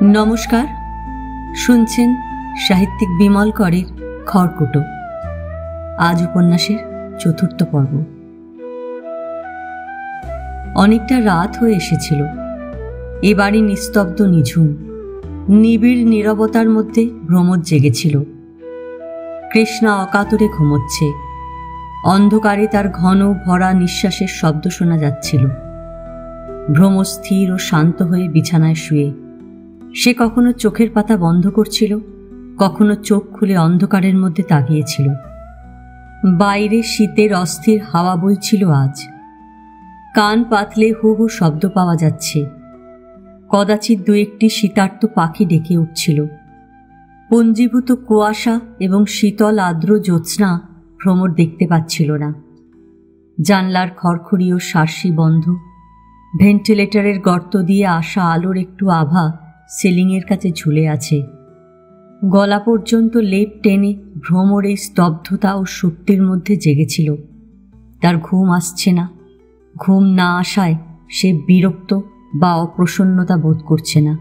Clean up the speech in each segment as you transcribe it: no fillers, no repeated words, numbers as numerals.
নমস্কার, শুনছেন সাহিত্যিক বিমল করের খড়কুটো। আজ উপন্যাসের চতুর্থ পর্ব। অনেকটা রাত হয়ে এসেছিল। এ বাড়ি নিস্তব্ধ, নিঝুম, নিবিড় নীরবতার মধ্যে ভ্রমর জেগেছিল। কৃষ্ণা অকাতরে ঘুমোচ্ছে। অন্ধকারে তার ঘন ভরা নিঃশ্বাসের শব্দ শোনা যাচ্ছিল। ভ্রমর স্থির ও শান্ত হয়ে বিছানায় শুয়ে সে কখনো চোখের পাতা বন্ধ করছিল, কখনো চোখ খুলে অন্ধকারের মধ্যে তাকিয়েছিল। বাইরে শীতের অস্থির হাওয়া বইছিল আজ। কান পাতলে হু হু শব্দ পাওয়া যাচ্ছে। কদাচিৎ দু একটি শীতার্ত পাখি ডেকে উঠছিল। পুঞ্জীভূত কুয়াশা এবং শীতল আর্দ্র জ্যোৎস্না ভ্রমর দেখতে পাচ্ছিল না। জানলার খড়খড়ি ও শার্সি বন্ধ। ভেন্টিলেটরের গর্ত দিয়ে আসা আলোর একটু আভা সিলিংয়ের কাছে ঝুলে আছে। গলা পর্যন্ত লেপ টেনে ভ্রমর এই স্তব্ধতা ও সুপ্তির মধ্যে জেগেছিল। তার ঘুম আসছে না। ঘুম না আসায় সে বিরক্ত বা অপ্রসন্নতা বোধ করছে না।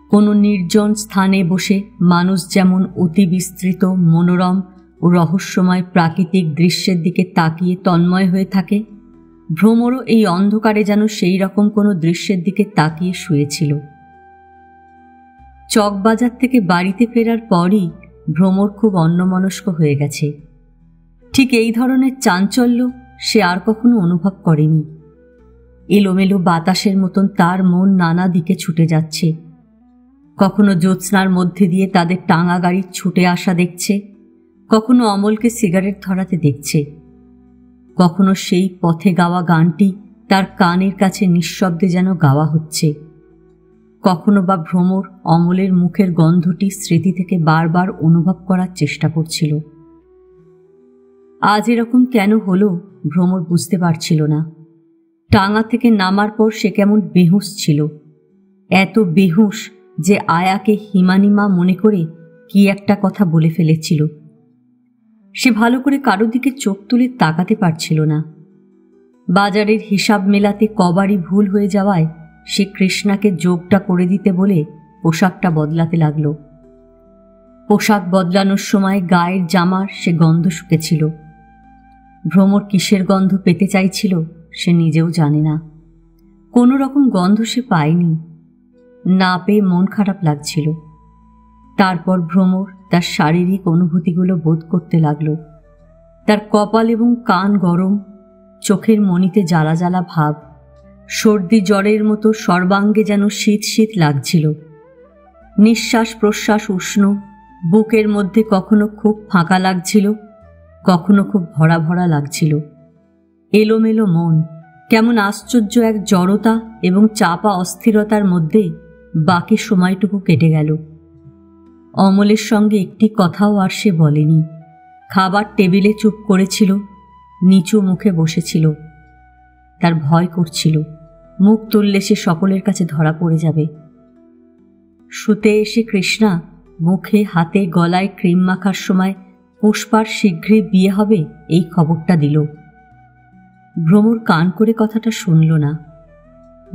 কোনো নির্জন স্থানে বসে মানুষ যেমন অতি বিস্তৃত, মনোরম ও রহস্যময় প্রাকৃতিক দৃশ্যের দিকে তাকিয়ে তন্ময় হয়ে থাকে, ভ্রমরও এই অন্ধকারে যেন সেই রকম কোনো দৃশ্যের দিকে তাকিয়ে শুয়েছিল। চকবাজার থেকে বাড়িতে ফেরার পরই ভ্রমর খুব অন্যমনস্ক হয়ে গেছে। ঠিক এই ধরনের চাঞ্চল্য সে আর কখনো অনুভব করেনি। এলোমেলো বাতাসের মতন তার মন নানা দিকে ছুটে যাচ্ছে। কখনো জ্যোৎস্নার মধ্যে দিয়ে তাদের টাঙা গাড়ির ছুটে আসা দেখছে, কখনো অমলকে সিগারেট ধরাতে দেখছে, কখনো সেই পথে গাওয়া গানটি তার কানের কাছে নিঃশব্দে যেন গাওয়া হচ্ছে। কখনো বা ভ্রমর অমলের মুখের গন্ধটি স্মৃতি থেকে বারবার অনুভব করার চেষ্টা করছিল। আজ এরকম কেন হলো ভ্রমর বুঝতে পারছিল না। টাঙা থেকে নামার পর সে কেমন বেহুঁশ ছিল। এত বেহুঁশ যে আয়াকে হিমানিমা মনে করে কি একটা কথা বলে ফেলেছিল। সে ভালো করে কারো দিকে চোখ তুলে তাকাতে পারছিল না। বাজারের হিসাব মেলাতে কবারই ভুল হয়ে যাওয়ায় সে কৃষ্ণাকে যোগটা করে দিতে বলে পোশাকটা বদলাতে লাগল। পোশাক বদলানোর সময় গায়ের জামার সে গন্ধ শুকেছিল। ভ্রমর কিসের গন্ধ পেতে চাইছিল সে নিজেও জানে না। কোনো রকম গন্ধ সে পায়নি। না পেয়ে মন খারাপ লাগছিল। তারপর ভ্রমর তার শারীরিক অনুভূতিগুলো বোধ করতে লাগল। তার কপাল এবং কান গরম, চোখের মণিতে জ্বালা জ্বালা ভাব, সর্দি জ্বরের মতো সর্বাঙ্গে যেন শীত শীত লাগছিল। নিঃশ্বাস প্রশ্বাস উষ্ণ, বুকের মধ্যে কখনো খুব ফাঁকা লাগছিল, কখনো খুব ভরা ভরা লাগছিল। এলোমেলো মন, কেমন আশ্চর্য এক জড়তা এবং চাপা অস্থিরতার মধ্যে বাকি সময়টুকু কেটে গেল। অমলের সঙ্গে একটি কথাও আর সে বলেনি। খাবার টেবিলে চুপ করেছিল, নিচু মুখে বসেছিল। তার ভয় করছিল, মুখ তুললে সে সকলের কাছে ধরা পড়ে যাবে। শুতে এসে কৃষ্ণা মুখে হাতে গলায় ক্রিম মাখার সময় পুষ্পার শীঘ্রই বিয়ে হবে এই খবরটা দিল। ভ্রমর কান করে কথাটা শুনল না।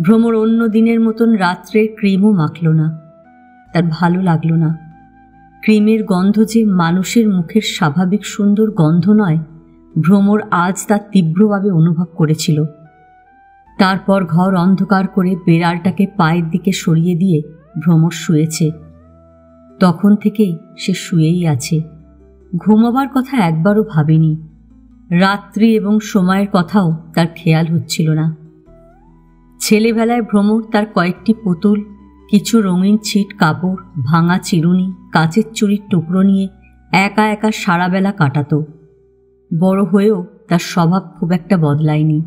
ভ্রমর অন্য দিনের মতন রাত্রের ক্রিমও মাখল না। তার ভালো লাগলো না। ক্রিমের গন্ধ যে মানুষের মুখের স্বাভাবিক সুন্দর গন্ধ নয়, ভ্রমর আজ তা তীব্রভাবে অনুভব করেছিল। তারপর ঘর অন্ধকার করে বেড়ালটাকে পায়ের দিকে সরিয়ে দিয়ে ভ্রমর শুয়েছে। তখন থেকেই সে শুয়েই আছে। ঘুমাবার কথা একবারও ভাবেনি। রাত্রি এবং সময়ের কথাও তার খেয়াল হচ্ছিল না। ছেলেবেলায় ভ্রমর তার কয়েকটি পুতুল, কিছু রঙিন ছিট কাপড়, ভাঙা চিরুনি, কাচের চুরির টুকরো নিয়ে একা একা সারাবেলা কাটাতো। বড় হয়েও তার স্বভাব খুব একটা বদলায়নি।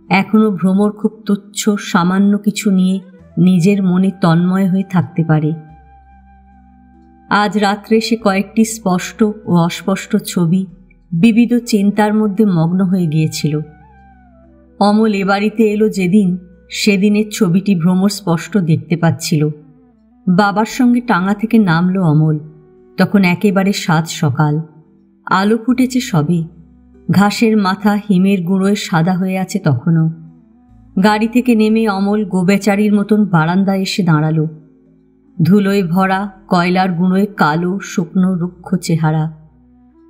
এখনো ভ্রমর খুব তুচ্ছ সামান্য কিছু নিয়ে নিজের মনে তন্ময় হয়ে থাকতে পারে। আজ রাত্রে সে কয়েকটি স্পষ্ট ও অস্পষ্ট ছবি, বিবিধ চিন্তার মধ্যে মগ্ন হয়ে গিয়েছিল। অমল এ বাড়িতে এলো যেদিন, সেদিনের ছবিটি ভ্রমর স্পষ্ট দেখতে পাচ্ছিল। বাবার সঙ্গে টাঙা থেকে নামলো অমল। তখন একেবারে সাত সকাল। আলো ফুটেছে সবে। ঘাসের মাথা হিমের গুঁড়োয় সাদা হয়ে আছে তখনও। গাড়ি থেকে নেমে অমল গোবেচারির মতন বারান্দায় এসে দাঁড়ালো। ধুলোয় ভরা, কয়লার গুঁড়োয় কালো শুকনো রুক্ষ চেহারা।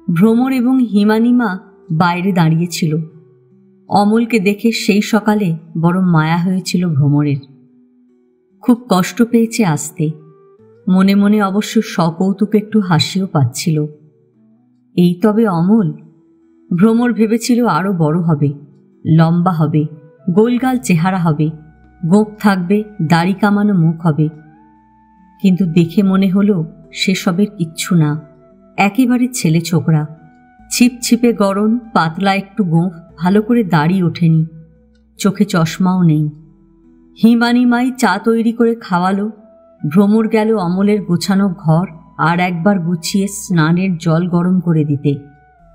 ভ্রমর এবং হিমানিমা বাইরে দাঁড়িয়েছিল। অমলকে দেখে সেই সকালে বড় মায়া হয়েছিল ভ্রমরের। খুব কষ্ট পেয়েছে আসতে। মনে মনে অবশ্য সকৌতুক একটু হাসিও পাচ্ছিল। এই তবে অমল। ভ্রমর ভেবেছিল আরও বড় হবে, লম্বা হবে, গোলগাল চেহারা হবে, গোঁফ থাকবে, দাড়ি কামানো মুখ হবে। কিন্তু দেখে মনে হলো সেসবের কিচ্ছু না, একেবারে ছেলে ছোকরা। ছিপছিপে গরম, পাতলা একটু গোঁফ, ভালো করে দাড়ি ওঠেনি, চোখে চশমাও নেই। হিমানিমাই চা তৈরি করে খাওয়ালো। ভ্রমর গেল অমলের গোছানো ঘর আর একবার গুছিয়ে স্নানের জল গরম করে দিতে,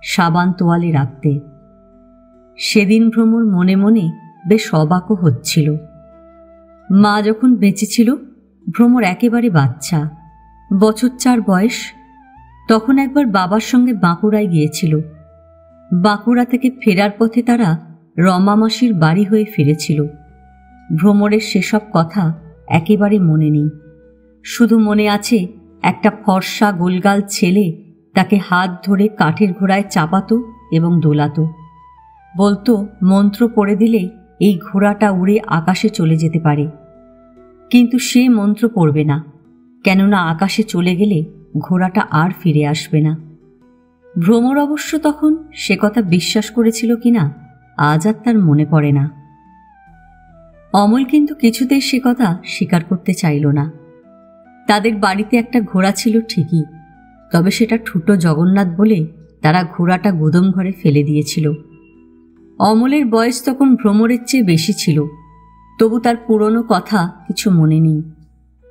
সাবান তোয়ালে রাখতে। সেদিন ভ্রমর মনে মনে বেশ অবাকও হচ্ছিল। মা যখন বেঁচে ছিল, ভ্রমর একেবারে বাচ্চা, বছর 4 বয়স। তখন একবার বাবার সঙ্গে বাঁকুড়ায় গিয়েছিল। বাঁকুড়া থেকে ফেরার পথে তারা রমা মাসির বাড়ি হয়ে ফিরেছিল। ভ্রমরের সেসব কথা একেবারে মনে নেই। শুধু মনে আছে একটা ফর্সা গোলগাল ছেলে তাকে হাত ধরে কাঠের ঘোড়ায় চাপাতো এবং দোলাতো। বলতো মন্ত্র পড়ে দিলে এই ঘোড়াটা উড়ে আকাশে চলে যেতে পারে। কিন্তু সে মন্ত্র পড়বে না, কেননা আকাশে চলে গেলে ঘোড়াটা আর ফিরে আসবে না। ভ্রমর অবশ্য তখন সে কথা বিশ্বাস করেছিল কিনা আজ আর তার মনে পড়ে না। অমল কিন্তু কিছুতেই সে কথা স্বীকার করতে চাইল না। তাদের বাড়িতে একটা ঘোড়া ছিল ঠিকই, তবে সেটা ঠুটো জগন্নাথ বলে তারা ঘোড়াটা গুদম ঘরে ফেলে দিয়েছিল। অমলের বয়স তখন ভ্রমরের চেয়ে বেশি ছিল, তবু তার পুরনো কথা কিছু মনে নেই।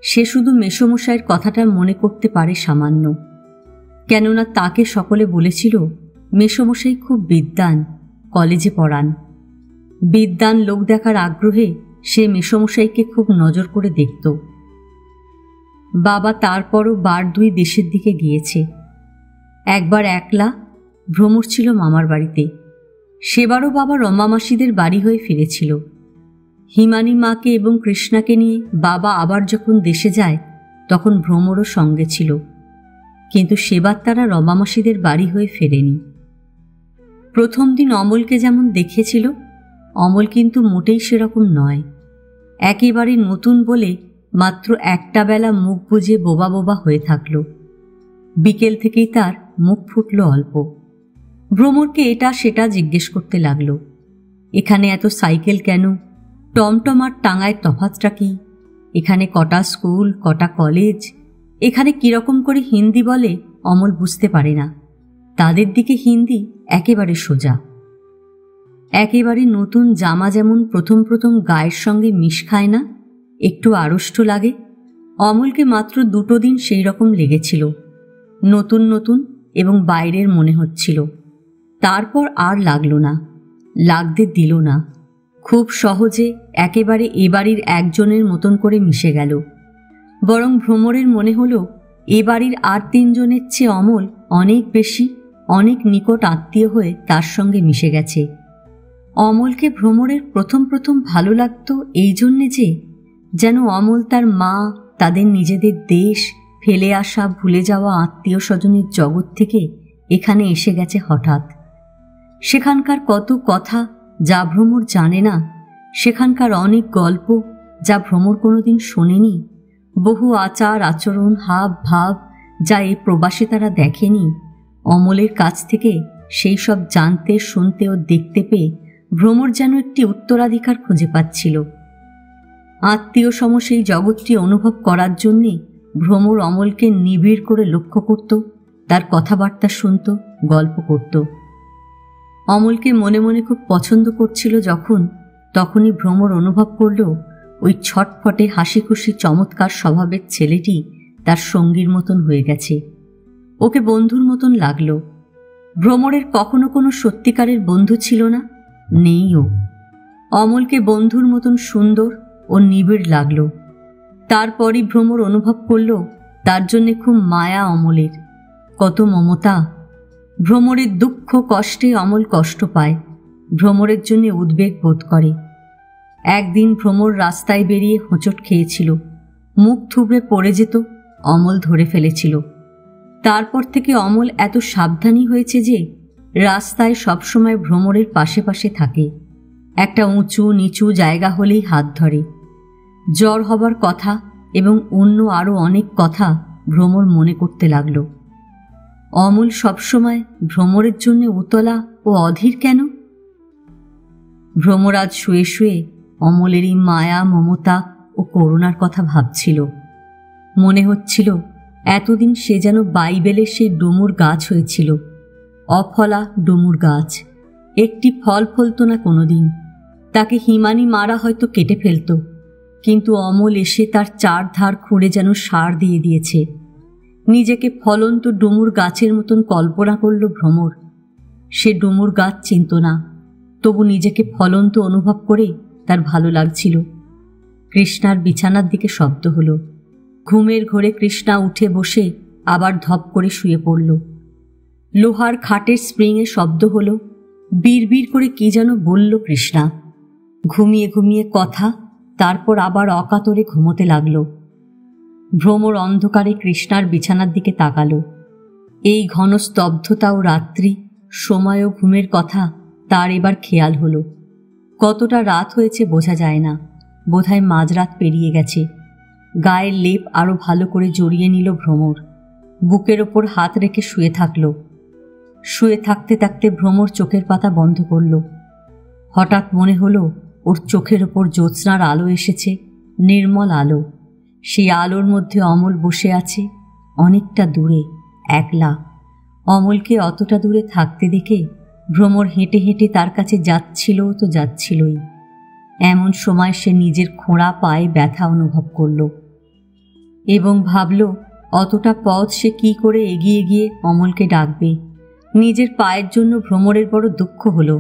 সে শুধু মেসোমশাইয়ের কথাটা মনে করতে পারে সামান্য, কেননা তাকে সকলে বলেছিল মেসোমশাই খুব বিদ্বান, কলেজে পড়ান। বিদ্বান লোক দেখার আগ্রহে সে মেসোমশাইকে খুব নজর করে দেখত। বাবা তারপরও 2 দেশের দিকে গিয়েছে। একবার একলা, ভ্রমর ছিল মামার বাড়িতে। সেবারও বাবা রমা মাসিদের বাড়ি হয়ে ফিরেছিল। হিমানি মাকে এবং কৃষ্ণাকে নিয়ে বাবা আবার যখন দেশে যায়, তখন ভ্রমরও সঙ্গে ছিল। কিন্তু সেবার তারা রমা মাসিদের বাড়ি হয়ে ফেরেনি। প্রথম দিন অমলকে যেমন দেখেছিল, অমল কিন্তু মোটেই সেরকম নয়। একেবারে নতুন বলে মাত্র একটা বেলা মুখ বুজে বোবা বোবা হয়ে থাকল। বিকেল থেকেই তার মুখ ফুটল অল্প। ভ্রমরকে এটা সেটা জিজ্ঞেস করতে লাগলো। এখানে এত সাইকেল কেন? টমটম আর টাঙায় তফাৎটা কি? এখানে কটা স্কুল, কটা কলেজ? এখানে কিরকম করে হিন্দি বলে অমল বুঝতে পারে না। তাদের দিকে হিন্দি একেবারে সোজা। একেবারে নতুন জামা যেমন প্রথম প্রথম গায়ের সঙ্গে মিশ খায় না, একটু আড়ষ্ট লাগে, অমলকে মাত্র 2 দিন সেই রকম লেগেছিল। নতুন নতুন এবং বাইরের মনে হচ্ছিল। তারপর আর লাগলো না, লাগতে দিল না। খুব সহজে একেবারে এ বাড়ির একজনের মতন করে মিশে গেল। বরং ভ্রমরের মনে হলো এ বাড়ির আর 3 জনের চেয়ে অমল অনেক বেশি, অনেক নিকট আত্মীয় হয়ে তার সঙ্গে মিশে গেছে। অমলকে ভ্রমরের প্রথম প্রথম ভালো লাগতো এই জন্যে যে যেন অমল তার মা, তাদের নিজেদের দেশ, ফেলে আসা ভুলে যাওয়া আত্মীয় স্বজনের জগৎ থেকে এখানে এসে গেছে হঠাৎ। সেখানকার কত কথা যা ভ্রমর জানে না, সেখানকার অনেক গল্প যা ভ্রমর কোনোদিন শোনেনি, বহু আচার আচরণ, হাব ভাব যা এই প্রবাসে তারা দেখেনি, অমলের কাছ থেকে সেই সব জানতে, শুনতে ও দেখতে পেয়ে ভ্রমর যেন একটি উত্তরাধিকার খুঁজে পাচ্ছিল। আত্মীয় সম সেই জগৎটি অনুভব করার জন্যে ভ্রমর অমলকে নিবিড় করে লক্ষ্য করত, তার কথাবার্তা শুনত, গল্প করত। অমলকে মনে মনে খুব পছন্দ করছিল যখন, তখনই ভ্রমর অনুভব করল ওই ছটফটে হাসি খুশি চমৎকার স্বভাবের ছেলেটি তার সঙ্গীর মতন হয়ে গেছে। ওকে বন্ধুর মতন লাগলো। ভ্রমরের কখনো কোনো সত্যিকারের বন্ধু ছিল না, নেইও। অমলকে বন্ধুর মতন সুন্দর ও নিবিড় লাগলো। তারপরই ভ্রমর অনুভব করল তার জন্যে খুব মায়া অমলের, কত মমতা। ভ্রমরের দুঃখ কষ্টে অমল কষ্ট পায়, ভ্রমরের জন্য উদ্বেগ বোধ করে। একদিন ভ্রমর রাস্তায় বেরিয়ে হোঁচট খেয়েছিল, মুখ থুবড়ে পড়ে যেত, অমল ধরে ফেলেছিল। তারপর থেকে অমল এত সাবধানী হয়েছে যে রাস্তায় সবসময় ভ্রমরের পাশে পাশে থাকে। একটা উঁচু নিচু জায়গা হলেই হাত ধরে। জ্বর হবার কথা এবং অন্য আরও অনেক কথা ভ্রমর মনে করতে লাগল। অমল সবসময় ভ্রমরের জন্য উতলা ও অধীর কেন? ভ্রমর আজ শুয়ে শুয়ে অমলেরই মায়া, মমতা ও করুণার কথা ভাবছিল। মনে হচ্ছিল এতদিন সে যেন বাইবেলের সেই ডুমুর গাছ হয়েছিল, অফলা ডুমুর গাছ। একটি ফল ফলত না কোনোদিন। তাকে হিমানি মারা হয়তো কেটে ফেলত, কিন্তু অমল এসে তার চারধার খুঁড়ে যেন সার দিয়ে দিয়েছে। নিজেকে ফলন্ত ডুমুর গাছের মতন কল্পনা করল ভ্রমর। সে ডুমুর গাছ চিনত না, তবু নিজেকে ফলন্ত অনুভব করে তার ভালো লাগছিল। কৃষ্ণার বিছানার দিকে শব্দ হলো। ঘুমের ঘোরে কৃষ্ণা উঠে বসে আবার ধপ করে শুয়ে পড়ল। লোহার খাটের স্প্রিংয়ে শব্দ হলো। বিড়বিড় করে কি যেন বলল কৃষ্ণা। ঘুমিয়ে ঘুমিয়ে কথা, তারপর আবার অকাতরে ঘুমোতে লাগল। ভ্রমর অন্ধকারে কৃষ্ণার বিছানার দিকে তাকালো। এই ঘন স্তব্ধতা ও রাত্রি, সময় ও ঘুমের কথা তার এবার খেয়াল হলো। কতটা রাত হয়েছে বোঝা যায় না, বোধহয় মাঝরাত পেরিয়ে গেছে। গায়ের লেপ আরো ভালো করে জড়িয়ে নিল ভ্রমর। বুকের ওপর হাত রেখে শুয়ে থাকল। শুয়ে থাকতে থাকতে ভ্রমর চোখের পাতা বন্ধ করল। হঠাৎ মনে হলো ওর চোখের ওপর জ্যোৎস্নার আলো এসেছে, নির্মল আলো। সেই আলোর মধ্যে অমল বসে আছে, অনেকটা দূরে, একলা। অমলকে অতটা দূরে থাকতে দেখে ভ্রমর হেঁটে হেঁটে তার কাছে যাচ্ছিল তো যাচ্ছিলই। এমন সময় সে নিজের খোঁড়া পায়ে ব্যথা অনুভব করল এবং ভাবল অতটা পথ সে কি করে এগিয়ে গিয়ে অমলকে ডাকবে। নিজের পায়ের জন্য ভ্রমরের বড় দুঃখ হলো।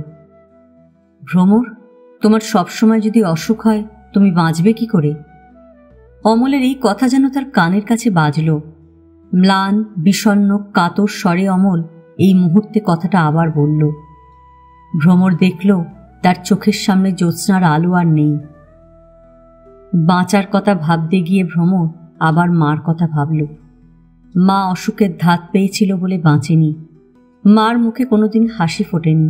ভ্রমর, তোমার সবসময় যদি অসুখ হয় তুমি বাঁচবে কি করে? অমলের এই কথা যেন তার কানের কাছে বাজল। ম্লান, বিষণ্ণ, কাতর স্বরে অমল এই মুহূর্তে কথাটা আবার বলল। ভ্রমর দেখল তার চোখের সামনে জ্যোৎস্নার আলো আর নেই। বাঁচার কথা ভাবতে গিয়ে ভ্রমর আবার মার কথা ভাবল। মা অসুখের ধাত পেয়েছিল বলে বাঁচেনি। মার মুখে কোনোদিন হাসি ফোটেনি,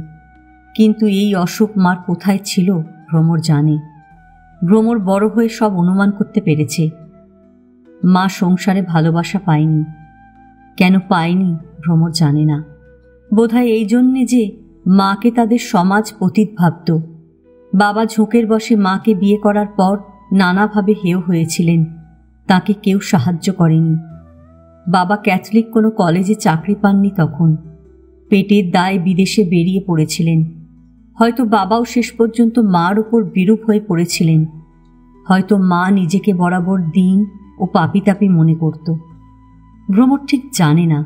কিন্তু এই অসুখ মার কোথায় ছিল ভ্রমর জানে। ভ্রমর বড় হয়ে সব অনুমান করতে পেরেছে। মা সংসারে ভালোবাসা পায়নি। কেন পায়নি ভ্রমর জানে না। বোধহয় এই জন্যে যে মাকে তাদের সমাজ পতিত ভাবত। বাবা ঝোঁকের বসে মাকে বিয়ে করার পর নানাভাবে হেয় হয়েছিলেন, তাকে কেউ সাহায্য করেনি। বাবা ক্যাথলিক কোনো কলেজে চাকরি পাননি তখন, পেটের দায়ে বিদেশে বেরিয়ে পড়েছিলেন। হয়তো বাবাও শেষ পর্যন্ত মার উপর বিরূপ হয়ে পড়েছিলেন। হয়তো মা নিজেকে বরাবর দীন ও পাপিতাপি মনে করত। ভ্রমর ঠিক জানে না।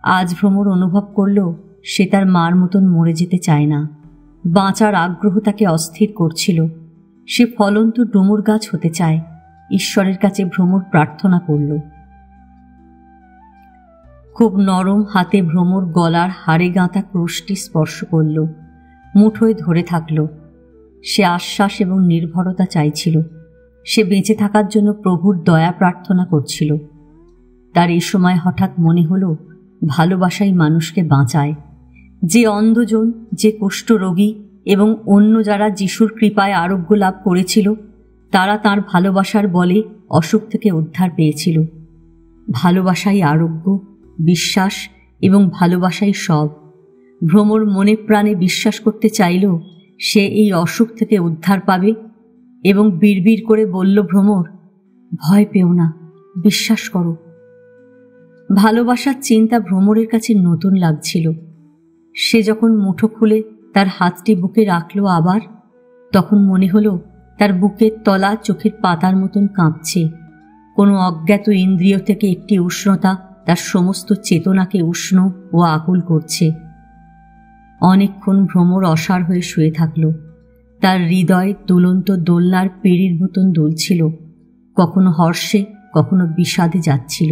আজ ভ্রমর অনুভব করল সে তার মার মতন মরে যেতে চায় না। বাঁচার আগ্রহ তাকে অস্থির করছিল। সে ফলন্ত ডুমুর গাছ হতে চায়। ঈশ্বরের কাছে ভ্রমর প্রার্থনা করল। খুব নরম হাতে ভ্রমর গলার হাড়ে গাঁথা ক্রুশটি স্পর্শ করল, মুঠোয় ধরে থাকল। সে আশ্বাস এবং নির্ভরতা চাইছিল। সে বেঁচে থাকার জন্য প্রভুর দয়া প্রার্থনা করছিল। তার এই সময় হঠাৎ মনে হলো ভালোবাসাই মানুষকে বাঁচায়। যে অন্ধজন, যে কুষ্ঠরোগী এবং অন্য যারা যিশুর কৃপায় আরোগ্য লাভ করেছিল, তারা তার ভালোবাসার বলে অসুখ থেকে উদ্ধার পেয়েছিল। ভালোবাসাই আরোগ্য, বিশ্বাস এবং ভালোবাসাই সব। ভ্রমর মনে প্রাণে বিশ্বাস করতে চাইল সে এই অসুখ থেকে উদ্ধার পাবে এবং বিড়বিড় করে বলল, ভ্রমর, ভয় পেও না, বিশ্বাস করো। ভালোবাসার চিন্তা ভ্রমরের কাছে নতুন লাগছিল। সে যখন মুঠো খুলে তার হাতটি বুকে রাখল আবার, তখন মনে হলো তার বুকের তলা চোখের পাতার মতন কাঁপছে। কোনো অজ্ঞাত ইন্দ্রিয় থেকে একটি উষ্ণতা তার সমস্ত চেতনাকে উষ্ণ ও আকুল করছে। অনেকক্ষণ ভ্রমর অসাড় হয়ে শুয়ে থাকল। তার হৃদয় দুলন্ত দোলনার পেড়ির মতন দুলছিল, কখনো হর্ষে কখনো বিষাদে যাচ্ছিল।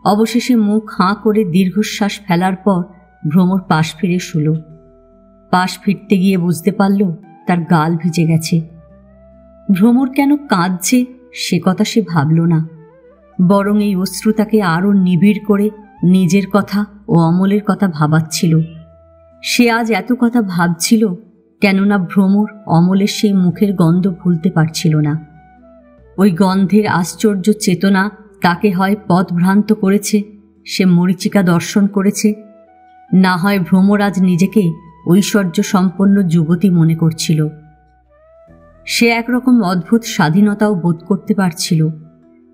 অবশেষে মুখ হাঁ করে দীর্ঘশ্বাস ফেলার পর ভ্রমর পাশ ফিরে শুল। পাশ ফিরতে গিয়ে বুঝতে পারল তার গাল ভিজে গেছে। ভ্রমর কেন কাঁদছে সে কথা সে ভাবল না, বরং এই অশ্রু তাকে আরও নিবিড় করে নিজের কথা ও অমলের কথা ভাবাচ্ছিল। সে আজ এত কথা ভাবছিল কেননা ভ্রমর অমলের সেই মুখের গন্ধ ভুলতে পারছিল না। ওই গন্ধের আশ্চর্য চেতনা তাকে হয় পথভ্রান্ত করেছে, সে মরীচিকা দর্শন করেছে, না হয় ভ্রমর আজ নিজেকে ঐশ্বর্য সম্পন্ন যুবতী মনে করছিল। সে একরকম অদ্ভুত স্বাধীনতাও বোধ করতে পারছিল,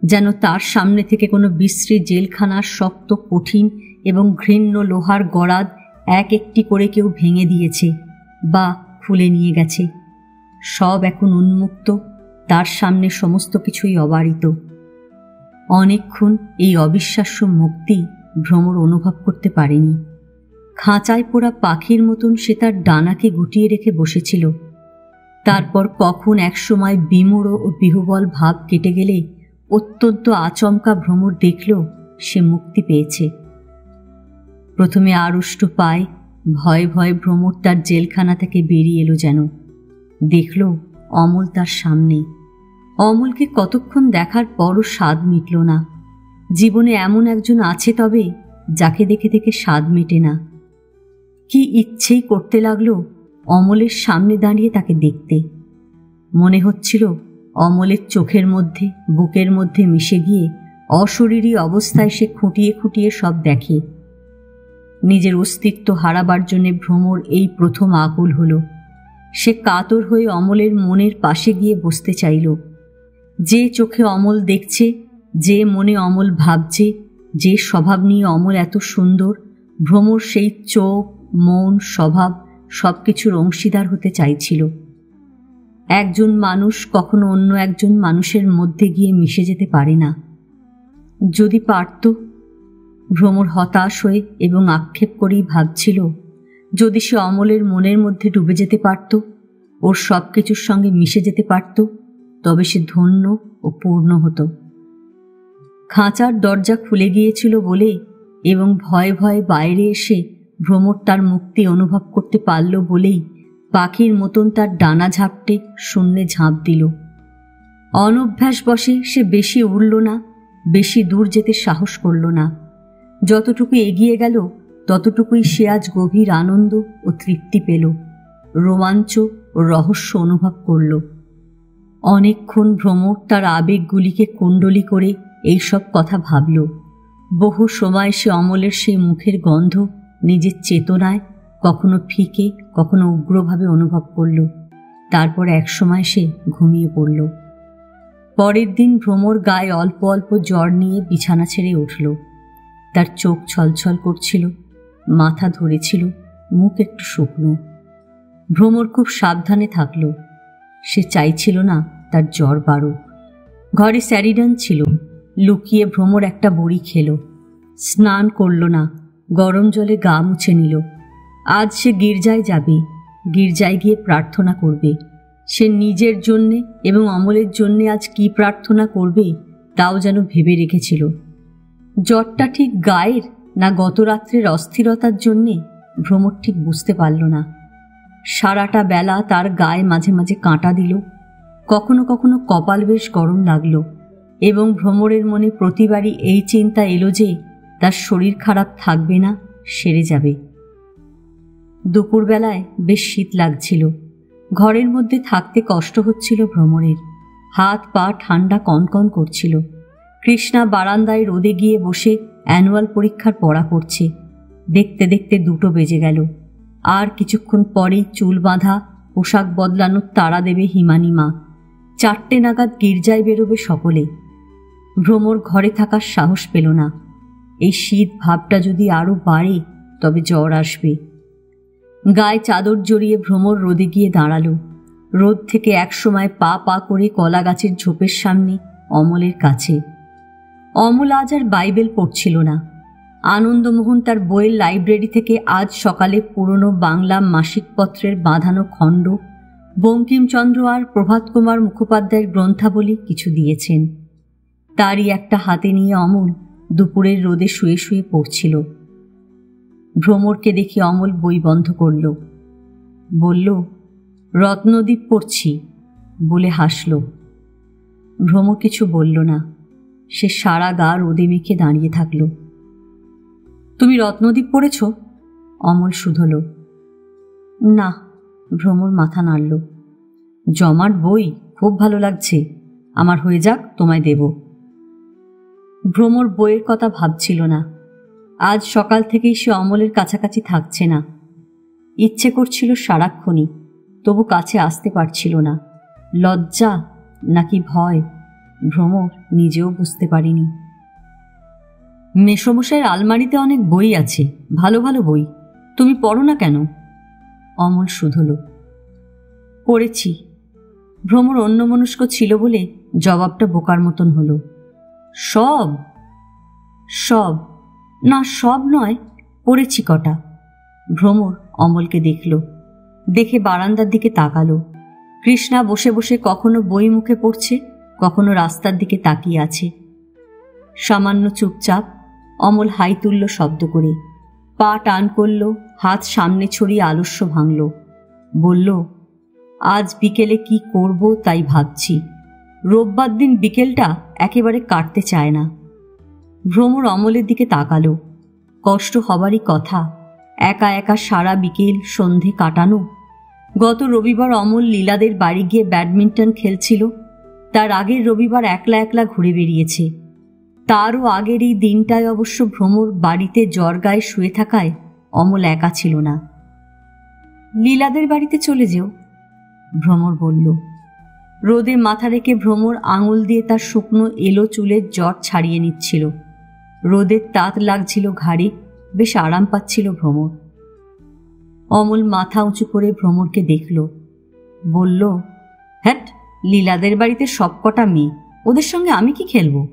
যেন তার সামনে থেকে কোনো বিশ্রী জেলখানার শক্ত, কঠিন এবং ঘৃণ্য লোহার গরাদ এক একটি করে কেউ ভেঙে দিয়েছে বা খুলে নিয়ে গেছে। সব এখন উন্মুক্ত, তার সামনে সমস্ত কিছুই অবারিত। অনেকক্ষণ এই অবিশ্বাস্য মুক্তি ভ্রমর অনুভব করতে পারেনি। খাঁচায় পোড়া পাখির মতন সে তার ডানাকে গুটিয়ে রেখে বসেছিল। তারপর কখন একসময় বিমূঢ় ও বিহ্বল ভাব কেটে গেলে অত্যন্ত আচমকা ভ্রমর দেখল সে মুক্তি পেয়েছে। প্রথমে আড়ষ্ট পায় ভয়ে ভয়ে ভ্রমর তার জেলখানা থেকে বেরিয়ে এলো, যেন দেখল অমল তার সামনে। অমলকে কতক্ষণ দেখার পরও স্বাদ মিটল না। জীবনে এমন একজন আছে তবে যাকে দেখে দেখে স্বাদ মেটে না। কি ইচ্ছেই করতে লাগলো অমলের সামনে দাঁড়িয়ে তাকে দেখতে। মনে হচ্ছিল অমলের চোখের মধ্যে, বুকের মধ্যে মিশে গিয়ে অশরীরী অবস্থায় সে খুঁটিয়ে খুঁটিয়ে সব দেখে। নিজের অস্তিত্ব হারাবার জন্যে ভ্রমর এই প্রথম আকুল হল। সে কাতর হয়ে অমলের মনের পাশে গিয়ে বসতে চাইল। যে চোখে অমল দেখছে, যে মনে অমল ভাবছে, যে স্বভাব নিয়ে অমল এত সুন্দর, ভ্রমর সেই চোখ, মন, স্বভাব সবকিছুর অংশীদার হতে চাইছিল। একজন মানুষ কখনো অন্য একজন মানুষের মধ্যে গিয়ে মিশে যেতে পারে না। যদি পারত, ভ্রমর হতাশ হয়ে এবং আক্ষেপ করেই ভাবছিল, যদি সে অমলের মনের মধ্যে ডুবে যেতে পারত, ওর সব কিছুর সঙ্গে মিশে যেতে পারত, তবে সে ধন্য ও পূর্ণ হতো। খাঁচার দরজা খুলে গিয়েছিল বলে এবং ভয়ে ভয়ে বাইরে এসে ভ্রমর তার মুক্তি অনুভব করতে পারল বলেই পাখির মতন তার ডানা ঝাপটে শূন্যে ঝাঁপ দিল। অনভ্যাসবশে সে বেশি উড়ল না, বেশি দূর যেতে সাহস করল না। যতটুকু এগিয়ে গেল ততটুকুই সে আজ গভীর আনন্দ ও তৃপ্তি পেল, রোমাঞ্চ ও রহস্য অনুভব করল। অনেকক্ষণ ভ্রমর তার আবেগগুলিকে কুণ্ডলী করে এইসব কথা ভাবল। বহু সময় সে অমলের সেই মুখের গন্ধ নিজের চেতনায় কখনো ফিকে, কখনো উগ্রভাবে অনুভব করল। তারপর একসময় সে ঘুমিয়ে পড়ল। পরের দিন ভ্রমর গায়ে অল্প অল্প জ্বর নিয়ে বিছানা ছেড়ে উঠল। তার চোখ ছলছল করছিল, মাথা ধরেছিল, মুখ একটু শুকনো। ভ্রমর খুব সাবধানে থাকল। সে চাইছিল না তার জ্বর বাড়ুক। ঘরে স্যারিডান ছিল, লুকিয়ে ভ্রমর একটা বড়ি খেল। স্নান করল না, গরম জলে গা মুছে নিল। আজ সে গির্জায় যাবে, গির্জায় গিয়ে প্রার্থনা করবে। সে নিজের জন্যে এবং অমলের জন্যে আজ কি প্রার্থনা করবে তাও যেন ভেবে রেখেছিল। জ্বরটা ঠিক গায়ের না গত রাত্রের অস্থিরতার জন্যে ভ্রমর ঠিক বুঝতে পারল না। সারাটা বেলা তার গায়ে মাঝে মাঝে কাঁটা দিল, কখনো কখনো কপাল বেশ গরম লাগল এবং ভ্রমরের মনে প্রতিবারই এই চিন্তা এলো যে তার শরীর খারাপ থাকবে না, সেরে যাবে। দুপুরবেলায় বেশ শীত লাগছিল। ঘরের মধ্যে থাকতে কষ্ট হচ্ছিল ভ্রমরের। হাত পা ঠান্ডা কনকন করছিল। কৃষ্ণা বারান্দায় রোদে গিয়ে বসে অ্যানুয়াল পরীক্ষার পড়া করছে। দেখতে দেখতে 2টো বেজে গেল। আর কিছুক্ষণ পরেই চুল বাঁধা, পোশাক বদলানোর তাড়া দেবে হিমানিমা। 4টে নাগাদ গির্জায় বেরোবে সকলে। ভ্রমর ঘরে থাকার সাহস পেল না। এই শীত ভাবটা যদি আরও বাড়ে তবে জ্বর আসবে। গায়ে চাদর জড়িয়ে ভ্রমর রোদে গিয়ে দাঁড়ালো। রোদ থেকে একসময় পা পা করে কলা গাছের ঝোপের সামনে অমলের কাছে। অমল আজ আর বাইবেল পড়ছিল না। আনন্দমোহন তার বইয়ের লাইব্রেরি থেকে আজ সকালে পুরনো বাংলা মাসিকপত্রের বাঁধানো খণ্ড, বঙ্কিমচন্দ্র আর প্রভাত কুমার মুখোপাধ্যায়ের গ্রন্থাবলী কিছু দিয়েছেন। তারই একটা হাতে নিয়ে অমল দুপুরের রোদে শুয়ে শুয়ে পড়ছিল। ভ্রমরকে দেখে অমল বই বন্ধ করল। বলল, রত্নদ্বীপ পড়ছি বলে হাসল। ভ্রমর কিছু বলল না। সে সারা গা রোদে মেখে দাঁড়িয়ে থাকল। তুমি রত্নদ্বীপ পড়েছ? অমল শুধল। না। ভ্রমর মাথা নাড়ল। জমাট বই, খুব ভালো লাগছে। আমার হয়ে যাক, তোমায় দেব। ভ্রমর বইয়ের কথা ভাবছিল না। আজ সকাল থেকেই সে অমলের কাছাকাছি থাকছে না। ইচ্ছে করছিল সারাক্ষণই, তবু কাছে আসতে পারছিল না। লজ্জা নাকি ভয়, ভ্রমর নিজেও বুঝতে পারিনি। মেসমশাইয়ের আলমারিতে অনেক বই আছে, ভালো ভালো বই। তুমি পড়ো না কেন? অমল শুধল। পড়েছি। ভ্রমর অন্যমনস্ক ছিল বলে জবাবটা বোকার মতন হলো। সব? সব না, সব নয়, পড়েছি কটা। ভ্রমর অমলকে দেখল, দেখে বারান্দার দিকে তাকালো। কৃষ্ণা বসে বসে কখনো বই মুখে পড়ছে, কখনো রাস্তার দিকে তাকিয়ে আছে। সামান্য চুপচাপ অমল হাই তুলল শব্দ করে, পা টান করল, হাত সামনে ছড়িয়ে আলস্য ভাঙল। বলল, আজ বিকেলে কি করব তাই ভাবছি। রোববার দিন বিকেলটা একেবারে কাটতে চায় না। ভ্রমর অমলের দিকে তাকালো। কষ্ট হবারই কথা, একা একা সারা বিকেল সন্ধে কাটানো। গত রবিবার অমল লীলাদের বাড়ি গিয়ে ব্যাডমিন্টন খেলছিল। তার আগের রবিবার একলা একলা ঘুরে বেরিয়েছে। তারও আগের এই দিনটায় অবশ্য ভ্রমর বাড়িতে জ্বর গায়ে শুয়ে থাকায় অমল একা ছিল না। লীলাদের বাড়িতে চলে যেও, ভ্রমর বলল। রোদে মাথা রেখে ভ্রমর আঙুল দিয়ে তার শুকনো এলো চুলের জট ছাড়িয়ে নিচ্ছিল। রোদের তাত লাগছিল ঘাড়ে, বেশ আরাম পাচ্ছিল ভ্রমর। অমল মাথা উঁচু করে ভ্রমরকে দেখল। বলল, হ্যাট, লীলাদের বাড়িতে সবকটা মেয়ে, ওদের সঙ্গে আমি কি খেলব?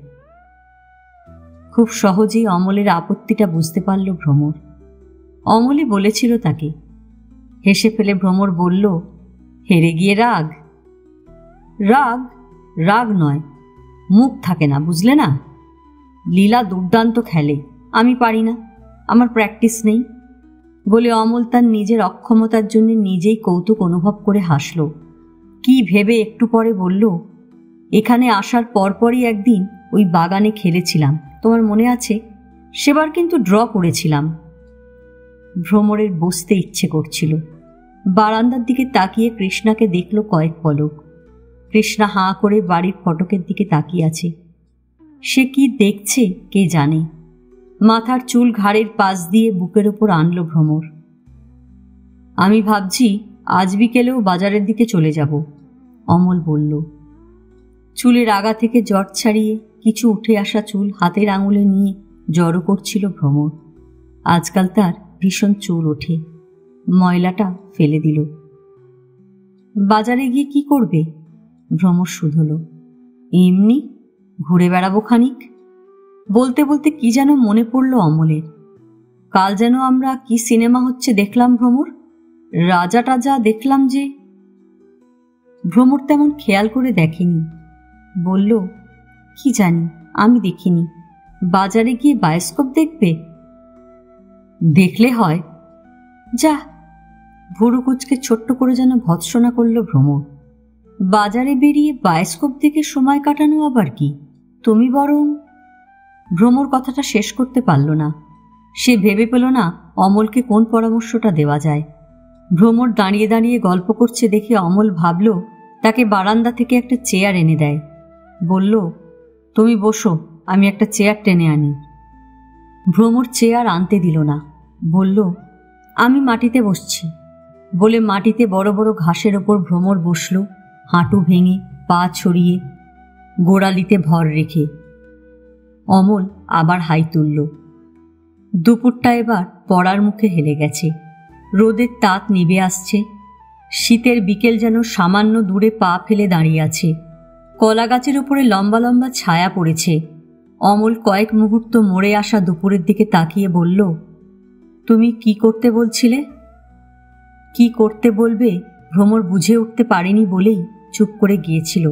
খুব সহজেই অমলের আপত্তিটা বুঝতে পারল ভ্রমর। অমলই বলেছিল তাকে। হেসে ফেলে ভ্রমর বলল, হেরে গিয়ে রাগ? রাগ? রাগ নয়, মুখ থাকে না, বুঝলে না? লীলা দুর্দান্ত খেলে, আমি পারি না, আমার প্র্যাকটিস নেই বলে অমল তার নিজের অক্ষমতার জন্য নিজেই কৌতুক অনুভব করে হাসল। কি ভেবে একটু পরে বলল, এখানে আসার পরপরই একদিন ওই বাগানে খেলেছিলাম, তোমার মনে আছে? সেবার কিন্তু ড্র করেছিলাম। ভ্রমরের বসতে ইচ্ছে করছিল। বারান্দার দিকে তাকিয়ে কৃষ্ণাকে দেখল কয়েক পলক। কৃষ্ণা হাঁ করে বাড়ির ফটকের দিকে তাকিয়ে আছে। সে কি দেখছে কে জানে। মাথার চুল ঘাড়ের পাশ দিয়ে বুকের ওপর আনল ভ্রমর। আমি ভাবছি আজ বিকেলেও বাজারের দিকে চলে যাব, অমল বলল। চুলের আগা থেকে জট ছাড়িয়ে কিছু উঠে আসা চুল হাতের আঙুলে নিয়ে জড়ো করছিল ভ্রমর। আজকাল তার ভীষণ চুল ওঠে। ময়লাটা ফেলে দিল। বাজারে গিয়ে কি করবে? ভ্রমর শুধল। এমনি ঘুরে বেড়াবো খানিক। বলতে বলতে কি যেন মনে পড়ল অমলের। কাল যেন আমরা কি সিনেমা হচ্ছে দেখলাম ভ্রমর, রাজা টাজা দেখলাম যে। ভ্রমর তেমন খেয়াল করে দেখেনি। বলল, কি জানি, আমি দেখিনি। বাজারে গিয়ে বায়োস্কোপ দেখবে? দেখলে হয়। যা, ভুরু কুচকে ছোট্ট করে যেন ভৎসনা করল ভ্রমর। বাজারে বেরিয়ে বায়োস্কোপ দেখে সময় কাটানো আবার কি? তুমি বরং। ভ্রমর কথাটা শেষ করতে পারল না। সে ভেবে পেল না অমলকে কোন পরামর্শটা দেওয়া যায়। ভ্রমর দাঁড়িয়ে দাঁড়িয়ে গল্প করছে দেখে অমল ভাবল তাকে বারান্দা থেকে একটা চেয়ার এনে দেয়। বলল, তুমি বসো, আমি একটা চেয়ার টেনে আনি। ভ্রমর চেয়ার আনতে দিল না। বলল, আমি মাটিতে বসছি বলে মাটিতে বড় বড় ঘাসের ওপর ভ্রমর বসল, হাঁটু ভেঙে, পা ছড়িয়ে, গোড়ালিতে ভর রেখে। অমল আবার হাই তুলল। দুপুরটা এবার পড়ার মুখে হেলে গেছে। রোদের তাত নিভে আসছে। শীতের বিকেল যেন সামান্য দূরে পা ফেলে দাঁড়িয়ে আছে। কলা গাছের উপরে লম্বা লম্বা ছায়া পড়েছে। অমল কয়েক মুহূর্ত মরে আসা দুপুরের দিকে তাকিয়ে বলল, তুমি কি করতে বলছিলে? কি করতে বলবে ভ্রমর বুঝে উঠতে পারেনি বলেই চুপ করে গিয়েছিল।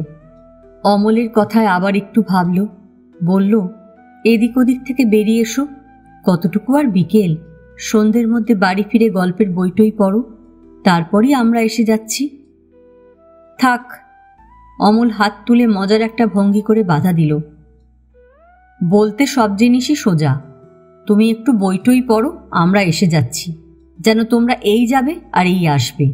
অমলের কথায় আবার একটু ভাবল। বলল, এদিক ওদিক থেকে বেরিয়ে এসো। কতটুকু আর বিকেল, সন্ধ্যের মধ্যে বাড়ি ফিরে গল্পের বইটই পড়ো, তারপরই আমরা এসে যাচ্ছি। থাক, অমল হাত তুলে মজার একটা ভঙ্গি করে বাধা দিল। বলতে সব জিনিসই সোজা। তুমি একটু বইটই পড়ো, আমরা এসে যাচ্ছি। যেন তোমরা এই যাবে আর এই আসবে।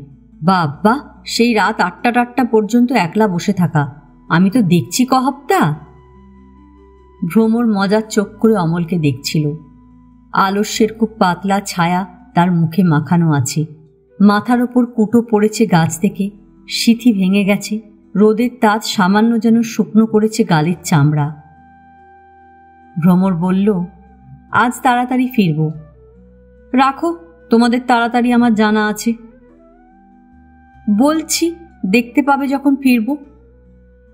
বাবা, সেই রাত 8টা পর্যন্ত একলা বসে থাকা, আমি তো দেখছি হপ্তা। ভ্রমর মজার চোখ করে অমলকে দেখছিল। আলস্যের খুব পাতলা ছায়া তার মুখে মাখানো আছে। মাথার ওপর কুটো পড়েছে গাছ থেকে, সিথি ভেঙে গেছে, রোদের তাজ সামান্য যেন শুকনো করেছে গালের চামড়া। ভ্রমর বলল, আজ তাড়াতাড়ি ফিরব। রাখো, তোমাদের তাড়াতাড়ি আমার জানা আছে। বলছি, দেখতে পাবে যখন ফিরব।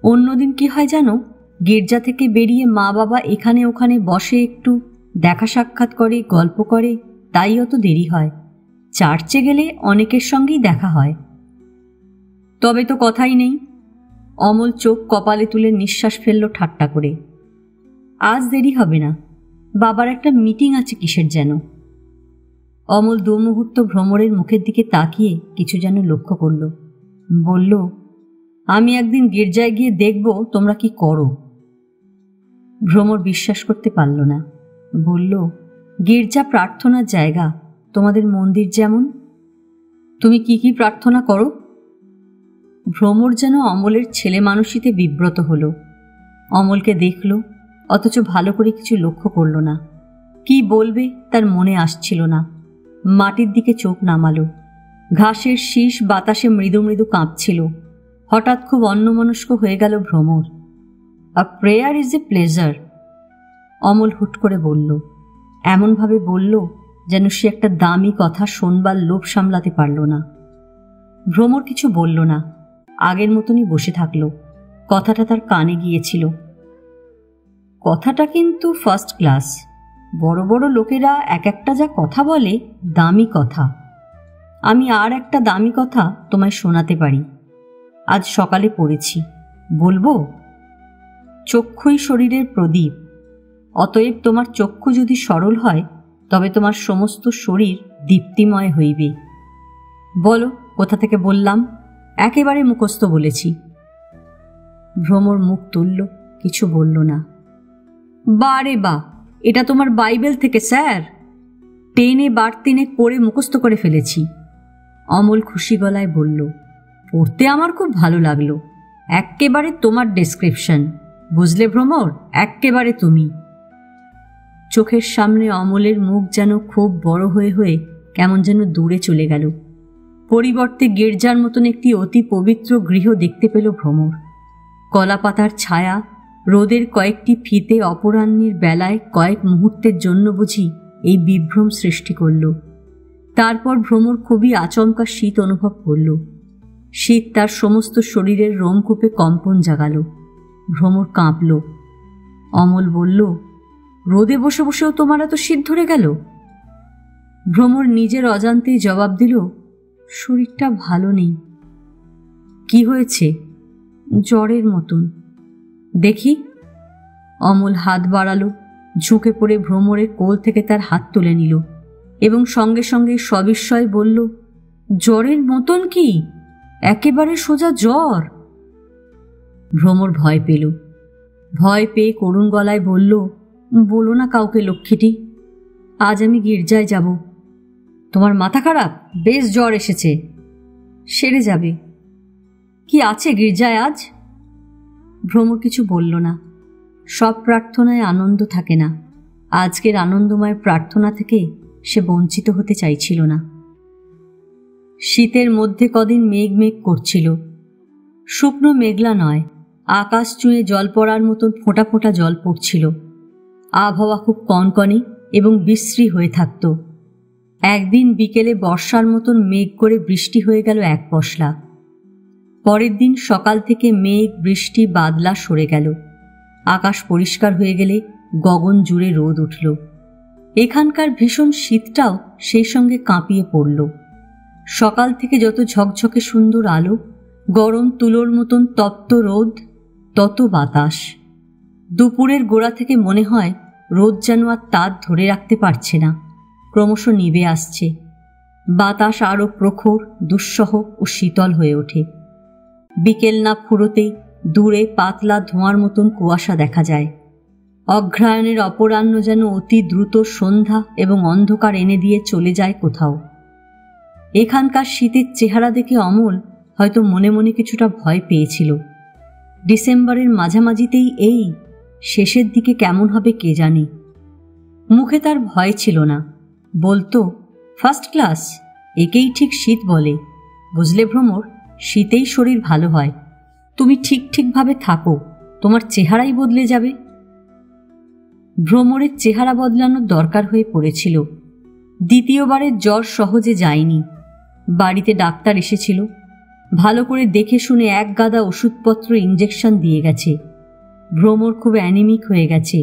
অন্যদিন কি হয় জানো, গির্জা থেকে বেরিয়ে মা বাবা এখানে ওখানে বসে, একটু দেখা সাক্ষাৎ করে, গল্প করে, তাই অত দেরি হয়। চার্চে গেলে অনেকের সঙ্গেই দেখা হয়। তবে তো কথাই নেই। অমল চোখ কপালে তুলে নিঃশ্বাস ফেলল ঠাট্টা করে। আজ দেরি হবে না, বাবার একটা মিটিং আছে কিসের যেন। অমল দু মুহূর্ত ভ্রমরের মুখের দিকে তাকিয়ে কিছু যেন লক্ষ্য করল। বলল, আমি একদিন গির্জায় গিয়ে দেখব তোমরা কি করো। ভ্রমর বিশ্বাস করতে পারল না। বলল, গির্জা প্রার্থনার জায়গা, তোমাদের মন্দির যেমন। তুমি কি কি প্রার্থনা করো? ভ্রমর যেন অমলের ছেলে মানুষিতে বিব্রত হল। অমলকে দেখল, অথচ ভালো করে কিছু লক্ষ্য করল না। কি বলবে তার মনে আসছিল না। মাটির দিকে চোখ নামালো। ঘাসের শীষ বাতাসে মৃদু মৃদু কাঁপছিল। হঠাৎ খুব অন্যমনস্ক হয়ে গেল ভ্রমর। আ prayer is a pleasure, Amal হুট করে বলল। এমনভাবে বলল যেন সে একটা দামি কথা শোনবার লোভ সামলাতে পারল না। ভ্রমর কিছু বলল না, আগের মতনই বসে থাকল। কথাটা তার কানে গিয়েছিল। কথাটা কিন্তু ফার্স্ট ক্লাস। বড় বড় লোকেরা এক একটা যা কথা বলে, দামি কথা। আমি আর একটা দামি কথা তোমায় শোনাতে পারি। আজ সকালে পড়েছি, বলবো? চক্ষুই শরীরের প্রদীপ। অতএব তোমার চক্ষু যদি সরল হয়, তবে তোমার সমস্ত শরীর দীপ্তিময় হইবে। বলো, কোথা থেকে বললাম? একেবারে মুখস্থ বলেছি। ভ্রমর মুখ তুলল, কিছু বলল না। বারে বা, এটা তোমার বাইবেল থেকে স্যার। টেনে বার তিনেক পড়ে মুখস্থ করে ফেলেছি। অমল খুশি গলায় বলল, পড়তে আমার খুব ভালো লাগলো। এক্কেবারে তোমার ডেসক্রিপশন, বুঝলে ভ্রমর, এক্কেবারে তুমি। চোখের সামনে অমলের মুখ যেন খুব বড় হয়ে হয়ে কেমন যেন দূরে চলে গেল। পরিবর্তে গির্জার মতন একটি অতি পবিত্র গৃহ দেখতে পেল ভ্রমর। কলাপাতার ছায়া, রোদের কয়েকটি ফিতে অপরাহ্নের বেলায় কয়েক মুহূর্তের জন্য বুঝি এই বিভ্রম সৃষ্টি করল। তারপর ভ্রমর খুবই আচমকা শীত অনুভব করল। শীত তার সমস্ত শরীরের রোমকূপে কম্পন জাগাল। ভ্রমর কাঁপল। অমল বলল, রোদে বসে বসেও তোমার এত শীত ধরে গেল? ভ্রমর নিজের অজান্তেই জবাব দিল, শরীরটা ভালো নেই। কি হয়েছে? জ্বরের মতন। দেখি। অমল হাত বাড়ালো, ঝুঁকে পড়ে ভ্রমরের কোল থেকে তার হাত তুলে নিল এবং সঙ্গে সঙ্গে সবিস্ময়ে বলল, জ্বরের মতন কি? একেবারে সোজা জ্বর। ভ্রমর ভয় পেল। ভয় পেয়ে করুণ গলায় বলল, বলো না কাউকে লক্ষ্মীটি, আজ আমি গির্জায় যাব। তোমার মাথা খারাপ? বেশ জ্বর এসেছে, সেরে যাবে। কি আছে গির্জায় আজ? ভ্রমর কিছু বলল না। সব প্রার্থনায় আনন্দ থাকে না। আজকের আনন্দময় প্রার্থনা থেকে সে বঞ্চিত হতে চাইছিল না। শীতের মধ্যে কদিন মেঘ মেঘ করছিল। শুকনো মেঘলা নয়, আকাশ চুঁয়ে জল পড়ার মতন ফোঁটা ফোঁটা জল পড়ছিল। আবহাওয়া খুব কনকনে এবং বিশ্রী হয়ে থাকত। একদিন বিকেলে বর্ষার মতন মেঘ করে বৃষ্টি হয়ে গেল এক পশলা। পরের দিন সকাল থেকে মেঘ, বৃষ্টি, বাদলা সরে গেল। আকাশ পরিষ্কার হয়ে গেলে গগন জুড়ে রোদ উঠল। এখানকার ভীষণ শীতটাও সেই সঙ্গে কাঁপিয়ে পড়ল। সকাল থেকে যত ঝকঝকে সুন্দর আলো, গরম তুলোর মতন তপ্ত রোদ, তত বাতাস। দুপুরের গোড়া থেকে মনে হয় রোদ যেন আর তার ধরে রাখতে পারছে না, ক্রমশ নিভে আসছে। বাতাস আরও প্রখর, দুঃসহ ও শীতল হয়ে ওঠে। বিকেল না ফুরোতেই দূরে পাতলা ধোঁয়ার মতন কুয়াশা দেখা যায়। অঘ্রায়ণের অপরাহ্ন যেন অতি দ্রুত সন্ধ্যা এবং অন্ধকার এনে দিয়ে চলে যায় কোথাও। এখানকার শীতের চেহারা দেখে অমল হয়তো মনে মনে কিছুটা ভয় পেয়েছিল। ডিসেম্বরের মাঝামাঝিতেই এই, শেষের দিকে কেমন হবে কে জানে। মুখে তার ভয় ছিল না, বলতো, ফার্স্ট ক্লাস, একেই ঠিক শীত বলে। বুঝলে ভ্রমর, শীতেই শরীর ভালো হয়। তুমি ঠিকভাবে থাকো, তোমার চেহারাই বদলে যাবে। ভ্রমরের চেহারা বদলানোর দরকার হয়ে পড়েছিল। দ্বিতীয়বারের জ্বর সহজে যায়নি। বাড়িতে ডাক্তার এসেছিল, ভালো করে দেখে শুনে এক গাদা ওষুধপত্র ইঞ্জেকশন দিয়ে গেছে। ভ্রমর খুব অ্যানিমিক হয়ে গেছে।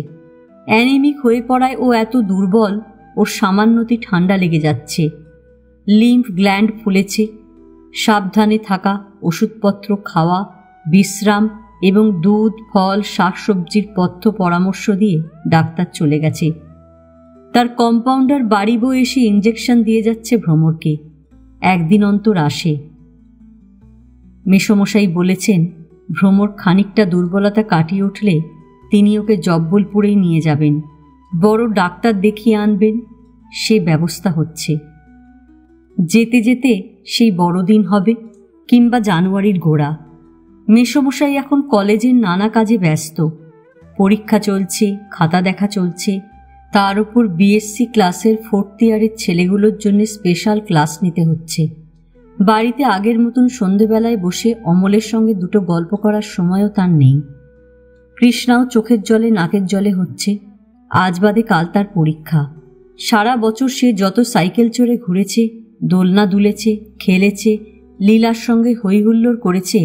অ্যানিমিক হয়ে পড়ায় ও এত দুর্বল, ওর সামান্যতি ঠান্ডা লেগে যাচ্ছে। লিম্ফ গ্ল্যান্ড ফুলেছে। সাবধানে থাকা, ওষুধপত্র খাওয়া, বিশ্রাম এবং দুধ, ফল, শাকসবজির পথ্য পরামর্শ দিয়ে ডাক্তার চলে গেছে। তার কম্পাউন্ডার বাড়ি বয়ে এসে ইঞ্জেকশন দিয়ে যাচ্ছে ভ্রমরকে। একদিন অন্তর আসে। মেসোমশাই বলেছেন, ভ্রমর খানিকটা দুর্বলতা কাটিয়ে উঠলে তিনি ওকে জব্বলপুরেই নিয়ে যাবেন, বড় ডাক্তার দেখিয়ে আনবেন। সে ব্যবস্থা হচ্ছে। যেতে যেতে সেই বড়দিন হবে, কিংবা জানুয়ারির গোড়া। মেসোমশাই এখন কলেজের নানা কাজে ব্যস্ত। পরীক্ষা চলছে, খাতা দেখা চলছে, তার উপর বিএসসি ক্লাসের 4th ইয়ারের ছেলেগুলোর জন্য স্পেশাল ক্লাস নিতে হচ্ছে। বাড়িতে আগের মতন সন্ধেবেলায় বসে অমলের সঙ্গে দুটো গল্প করার সময়ও তার নেই। কৃষ্ণাও চোখের জলে নাকের জলে হচ্ছে। আজ বাদে কাল তার পরীক্ষা। সারা বছর সে যত সাইকেল চড়ে ঘুরেছে, দোলনা দুলেছে, খেলেছে, লীলার সঙ্গে হইহুল্লোড় করেছে,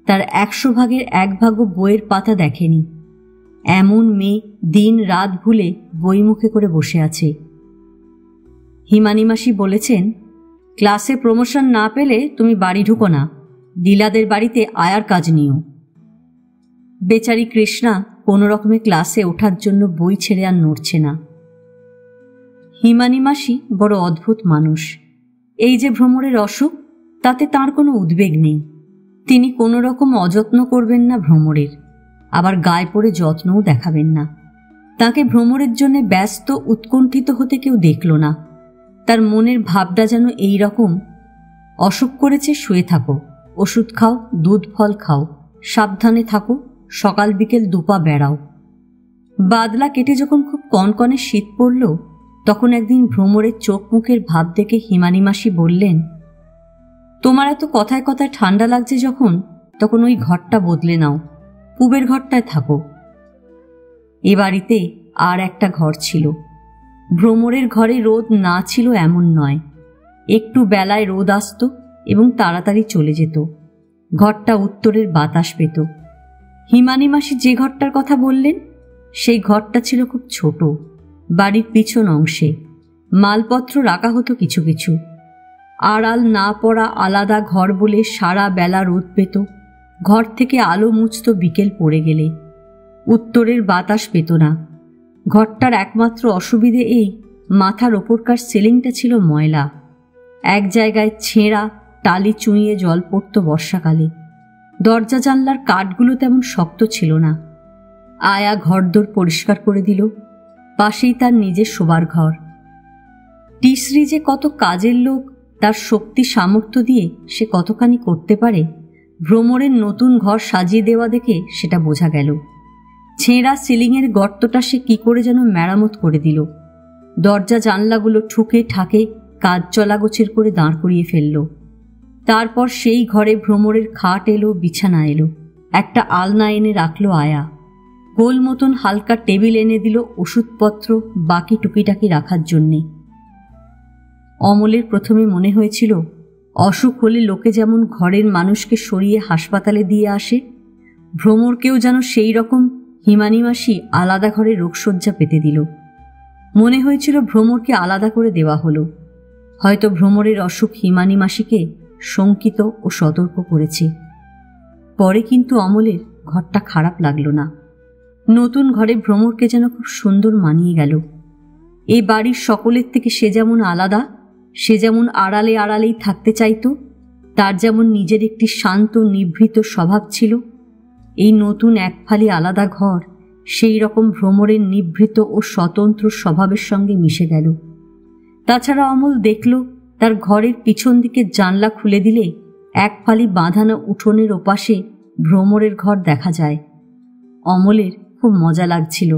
তার 100 ভাগের 1 ভাগও বইয়ের পাতা দেখেনি। এমন মেয়ে দিন রাত ভুলে বই মুখে করে বসে আছে। হিমানি মাসি বলেছেন, ক্লাসে প্রমোশন না পেলে তুমি বাড়ি ঢুকো না, লীলাদের বাড়িতে আয়ার কাজ নিও। বেচারি কৃষ্ণা কোনো রকমে ক্লাসে ওঠার জন্য বই ছেড়ে আর নড়ছে না। হিমানি মাসি বড় অদ্ভুত মানুষ। এই যে ভ্রমরের অসুখ, তাতে তার কোনো উদ্বেগ নেই। তিনি কোনো রকম অযত্ন করবেন না ভ্রমরের, আবার গায়ে পড়ে যত্নও দেখাবেন না। তাকে ভ্রমরের জন্য ব্যস্ত উৎকণ্ঠিত হতে কেউ দেখল না। তার মনের ভাবটা যেন এই রকম, অসুখ করেছে শুয়ে থাকো, ওষুধ খাও, দুধ ফল খাও, সাবধানে থাকো, সকাল বিকেল দুপা বেড়াও। বাদলা কেটে যখন খুব কনকনে শীত পড়ল, তখন একদিন ভ্রমরের চোখ মুখের ভাব দেখে হিমানি মাসি বললেন, তোমার এত কথায় কথায় ঠান্ডা লাগছে যখন, তখন ওই ঘরটা বদলে নাও, পূবের ঘরটায় থাকো। এ বাড়িতে আর একটা ঘর ছিল। ভ্রমরের ঘরে রোদ না ছিল এমন নয়। একটু বেলায় রোদ আসত এবং তাড়াতাড়ি চলে যেত। ঘরটা উত্তরের বাতাস পেত। হিমানি মাসি যে ঘরটার কথা বললেন, সেই ঘরটা ছিল খুব ছোট, বাড়ির পিছন অংশে। মালপত্র রাখা হতো কিছু কিছু। আড়াল না পড়া আলাদা ঘর বলে সারা বেলা রোদ পেত। ঘর থেকে আলো মুছত বিকেল পড়ে গেলে। উত্তরের বাতাস পেত না। ঘরটার একমাত্র অসুবিধে এই, মাথার ওপরকার সিলিংটা ছিল ময়লা। এক জায়গায় ছেঁড়া, টালি চুঁইয়ে জল পড়ত বর্ষাকালে। দরজা জানলার কাঠগুলো তেমন শক্ত ছিল না। আয়া ঘরদোর পরিষ্কার করে দিল। পাশেই তার নিজের শোবার ঘর। টিসরি যে কত কাজের লোক, তার শক্তি সামর্থ্য দিয়ে সে কতখানি করতে পারে, ভ্রমরের নতুন ঘর সাজিয়ে দেওয়া দেখে সেটা বোঝা গেল। ছেঁড়া সিলিংয়ের গর্তটা সে কি করে যেন মেরামত করে দিল। দরজা জানলাগুলো ঠুকে ঠাকে কাজ চলা গোছের করে দাঁড় করিয়ে ফেলল। তারপর সেই ঘরে ভ্রমরের খাট এলো, বিছানা এলো, একটা আলনা এনে রাখল আয়া। গোল মতন হালকা টেবিল এনে দিল ওষুধপত্র বাকি টুকিটাকি রাখার জন্যে। অমলের প্রথমে মনে হয়েছিল, অসুখ হলে লোকে যেমন ঘরের মানুষকে সরিয়ে হাসপাতালে দিয়ে আসে, ভ্রমরকেও যেন সেই রকম হিমানি মাসি আলাদা ঘরে রোগশয্যা পেতে দিল। মনে হয়েছিল ভ্রমরকে আলাদা করে দেওয়া হলো। হয়তো ভ্রমরের অসুখ হিমানি মাসিকে শঙ্কিত ও সতর্ক করেছে। পরে কিন্তু অমলের ঘরটা খারাপ লাগলো না। নতুন ঘরে ভ্রমরকে যেন খুব সুন্দর মানিয়ে গেল। এই বাড়ির সকলের থেকে সে যেমন আলাদা, সে যেমন আড়ালে আড়ালেই থাকতে চাইত, তার যেমন নিজের একটি শান্ত নিভৃত স্বভাব ছিল, এই নতুন একফালি আলাদা ঘর সেই রকম ভ্রমরের নিভৃত ও স্বতন্ত্র স্বভাবের সঙ্গে মিশে গেল। তাছাড়া অমল দেখল তার ঘরের পিছন দিকে জানলা খুলে দিলে একফালি বাঁধানো উঠোনের ওপাশে ভ্রমরের ঘর দেখা যায়। অমলের খুব মজা লাগছিল।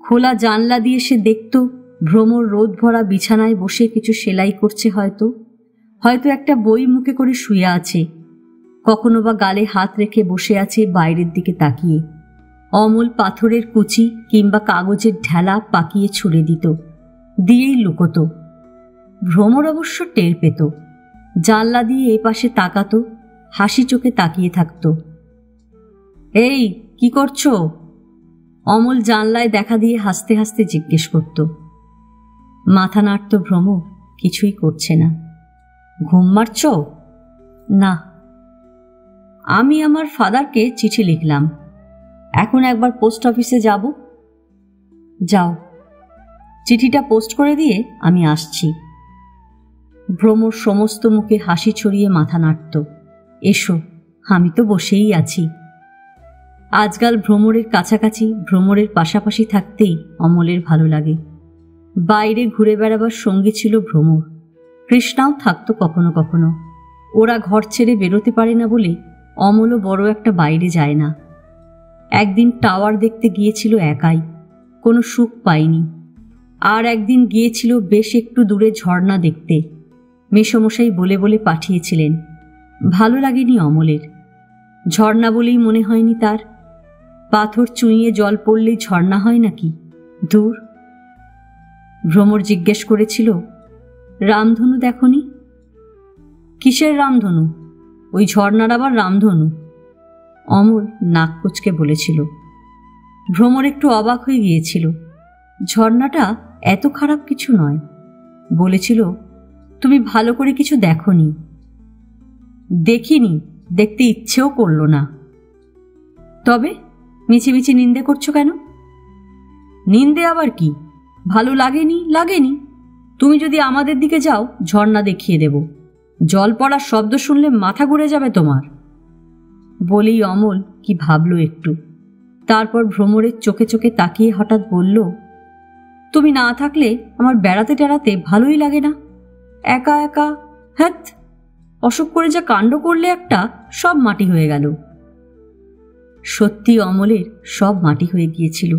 খোলা জানলা দিয়ে সে দেখত ভ্রমর রোদ ভরা বিছানায় বসে কিছু সেলাই করছে, হয়তো একটা বই মুখে করে শুয়ে আছে, কখনো বা গালে হাত রেখে বসে আছে বাইরের দিকে তাকিয়ে। অমল পাথরের কুচি কিংবা কাগজের ঢেলা পাকিয়ে ছুঁড়ে দিয়েই লুকোতো। ভ্রমর অবশ্য টের পেত, জানলা দিয়ে এ পাশে তাকাতো, হাসি চোখে তাকিয়ে থাকত। এই কি করছো? অমল জানলায় দেখা দিয়ে হাসতে হাসতে জিজ্ঞেস করত। মাথা নাড়ত ভ্রমর, কিছুই করছে না। ঘুম মারছ? না। আমি আমার ফাদারকে চিঠি লিখলাম, এখন একবার পোস্ট অফিসে যাব। যাও, চিঠিটা পোস্ট করে দিয়ে আমি আসছি। ভ্রমর সমস্ত মুখে হাসি ছড়িয়ে মাথা নাড়ত। এসো, আমি তো বসেই আছি। আজকাল ভ্রমরের কাছাকাছি, ভ্রমরের পাশাপাশি থাকতেই অমলের ভালো লাগে। বাইরে ঘুরে বেড়াবার সঙ্গী ছিল ভ্রমর। কৃষ্ণাও থাকতো কখনো কখনো। ওরা ঘর ছেড়ে বেরোতে পারে না বলে অমলও বড় একটা বাইরে যায় না। একদিন টাওয়ার দেখতে গিয়েছিল একাই, কোনো সুখ পায়নি। আর একদিন গিয়েছিল বেশ একটু দূরে ঝর্ণা দেখতে, মেসোমশাই বলে বলে পাঠিয়েছিলেন। ভালো লাগেনি অমলের। ঝর্ণা বলেই মনে হয়নি তার। পাথর চুঁইয়ে জল পড়লেই ঝর্ণা হয় নাকি? দূর। ভ্রমর জিজ্ঞেস করেছিল, রামধনু দেখনি? কিসের রামধনু? ওই ঝর্ণার আবার রামধনু? অমল নাক কুঁচকে বলেছিল। ভ্রমর একটু অবাক হয়ে গিয়েছিল। ঝর্ণাটা এত খারাপ কিছু নয়। বলেছিল, তুমি ভালো করে কিছু দেখনি। দেখিনি, দেখতে ইচ্ছেও করল না। তবে মিছিমিছি নিন্দে করছো কেন? নিন্দে আবার কি? ভালো লাগেনি। তুমি যদি আমাদের দিকে যাও, ঝর্ণা দেখিয়ে দেব। জল পড়ার শব্দ শুনলে মাথা ঘুরে যাবে তোমার। বলেই অমল কি ভাবল একটু। তারপর ভ্রমরের চোখে চোখে তাকিয়ে হঠাৎ বলল, তুমি না থাকলে আমার বেড়াতে টেড়াতে ভালোই লাগে না। একা একা, হ্যাঁ, অসুখ করে যা কাণ্ড করলে একটা, সব মাটি হয়ে গেল। সত্যি অমলের সব মাটি হয়ে গিয়েছিল।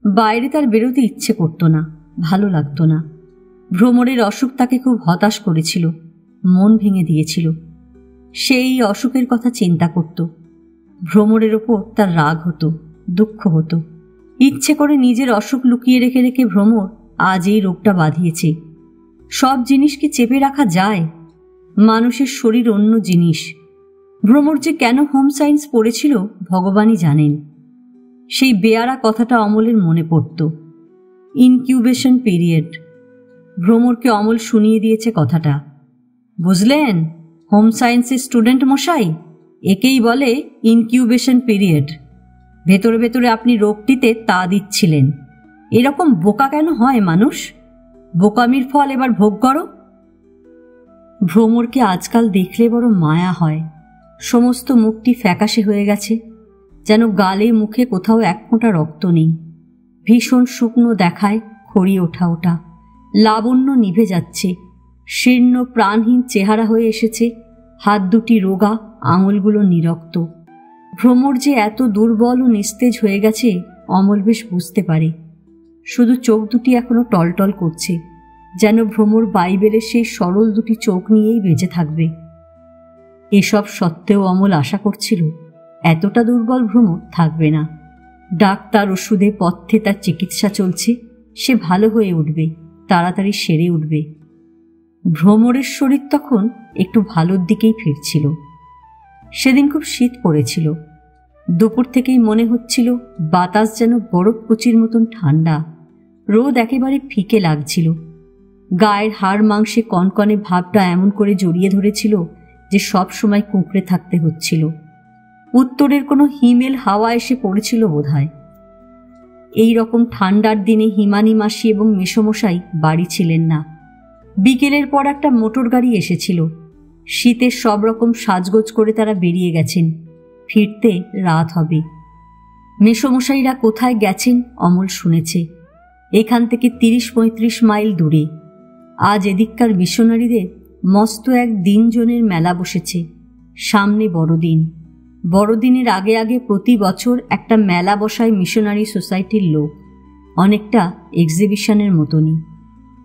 বাইরে তার বেরোতে ইচ্ছে করতো না, ভালো লাগতো না। ভ্রমরের অসুখ তাকে খুব হতাশ করেছিল, মন ভেঙে দিয়েছিল। সেই অসুখের কথা চিন্তা করত। ভ্রমরের ওপর তার রাগ হতো, দুঃখ হতো। ইচ্ছে করে নিজের অসুখ লুকিয়ে রেখে রেখে ভ্রমর আজ এই রোগটা বাঁধিয়েছে। সব জিনিস কি চেপে রাখা যায়? মানুষের শরীর অন্য জিনিস। ভ্রমর যে কেন হোম সায়েন্স পড়েছিল ভগবানই জানেন। সেই বেয়ারা কথাটা অমলের মনে পড়ত। Incubation period. ভ্রমরকে অমল শুনিয়ে দিয়েছে কথাটা। বুঝলেন হোম সায়েন্সের স্টুডেন্ট মশাই, একেই বলে ইনকিউবেশন পিরিয়ড। ভেতরে ভেতরে আপনি রোগটিতে তা দিচ্ছিলেন। এরকম বোকা কেন হয় মানুষ? বোকামির ফল এবার ভোগ করো। ভ্রমরকে আজকাল দেখলে বড় মায়া হয়। সমস্ত মুখটি ফ্যাকাশে হয়ে গেছে, যেন গালে মুখে কোথাও এক ফোঁটা রক্ত নেই। ভীষণ শুকনো দেখায়, খড়ি ওঠা। লাবণ্য নিভে যাচ্ছে। শীর্ণ প্রাণহীন চেহারা হয়ে এসেছে। হাত দুটি রোগা, আঙুলগুলো নিরক্ত। ভ্রমর যে এত দুর্বল ও নিস্তেজ হয়ে গেছে অমল বেশ বুঝতে পারে। শুধু চোখ দুটি এখনো টলটল করছে, যেন ভ্রমর বাইবেলের সেই সরল দুটি চোখ নিয়েই বেঁচে থাকবে। এসব সত্ত্বেও অমল আশা করছিল এতটা দুর্বল ভ্রমর থাকবে না। ডাক্তার ওষুধে পথ্যে তার চিকিৎসা চলছে, সে ভালো হয়ে উঠবে, তাড়াতাড়ি সেরে উঠবে। ভ্রমরের শরীর তখন একটু ভালোর দিকেই ফিরছিল। সেদিন খুব শীত পড়েছিল। দুপুর থেকেই মনে হচ্ছিল বাতাস যেন বরফ কুচির মতন ঠান্ডা। রোদ একেবারে ফিকে লাগছিল। গায়ের হাড় মাংসে কনকনে ভাবটা এমন করে জড়িয়ে ধরেছিল যে সব সময় কুঁকড়ে থাকতে হচ্ছিল। উত্তরের কোনো হিমেল হাওয়া এসে পড়েছিল বোধহয়। এই রকম ঠান্ডার দিনে হিমানি মাসি এবং মেসোমশাই বাড়ি ছিলেন না। বিকেলের পর একটা মোটর গাড়ি এসেছিল। শীতের সব রকম সাজগোজ করে তারা বেরিয়ে গেছেন। ফিরতে রাত হবে। মেসোমশাইরা কোথায় গেছেন অমল শুনেছে, এখান থেকে 30-35 মাইল দূরে। আজ এদিককার মিশনারিদের মস্ত এক দিনজনের মেলা বসেছে। সামনে বড়দিন। বড়দিনের আগে আগে প্রতি বছর একটা মেলা বসায় মিশনারি সোসাইটির লোক, অনেকটা এক্সিবিশনের মতনই।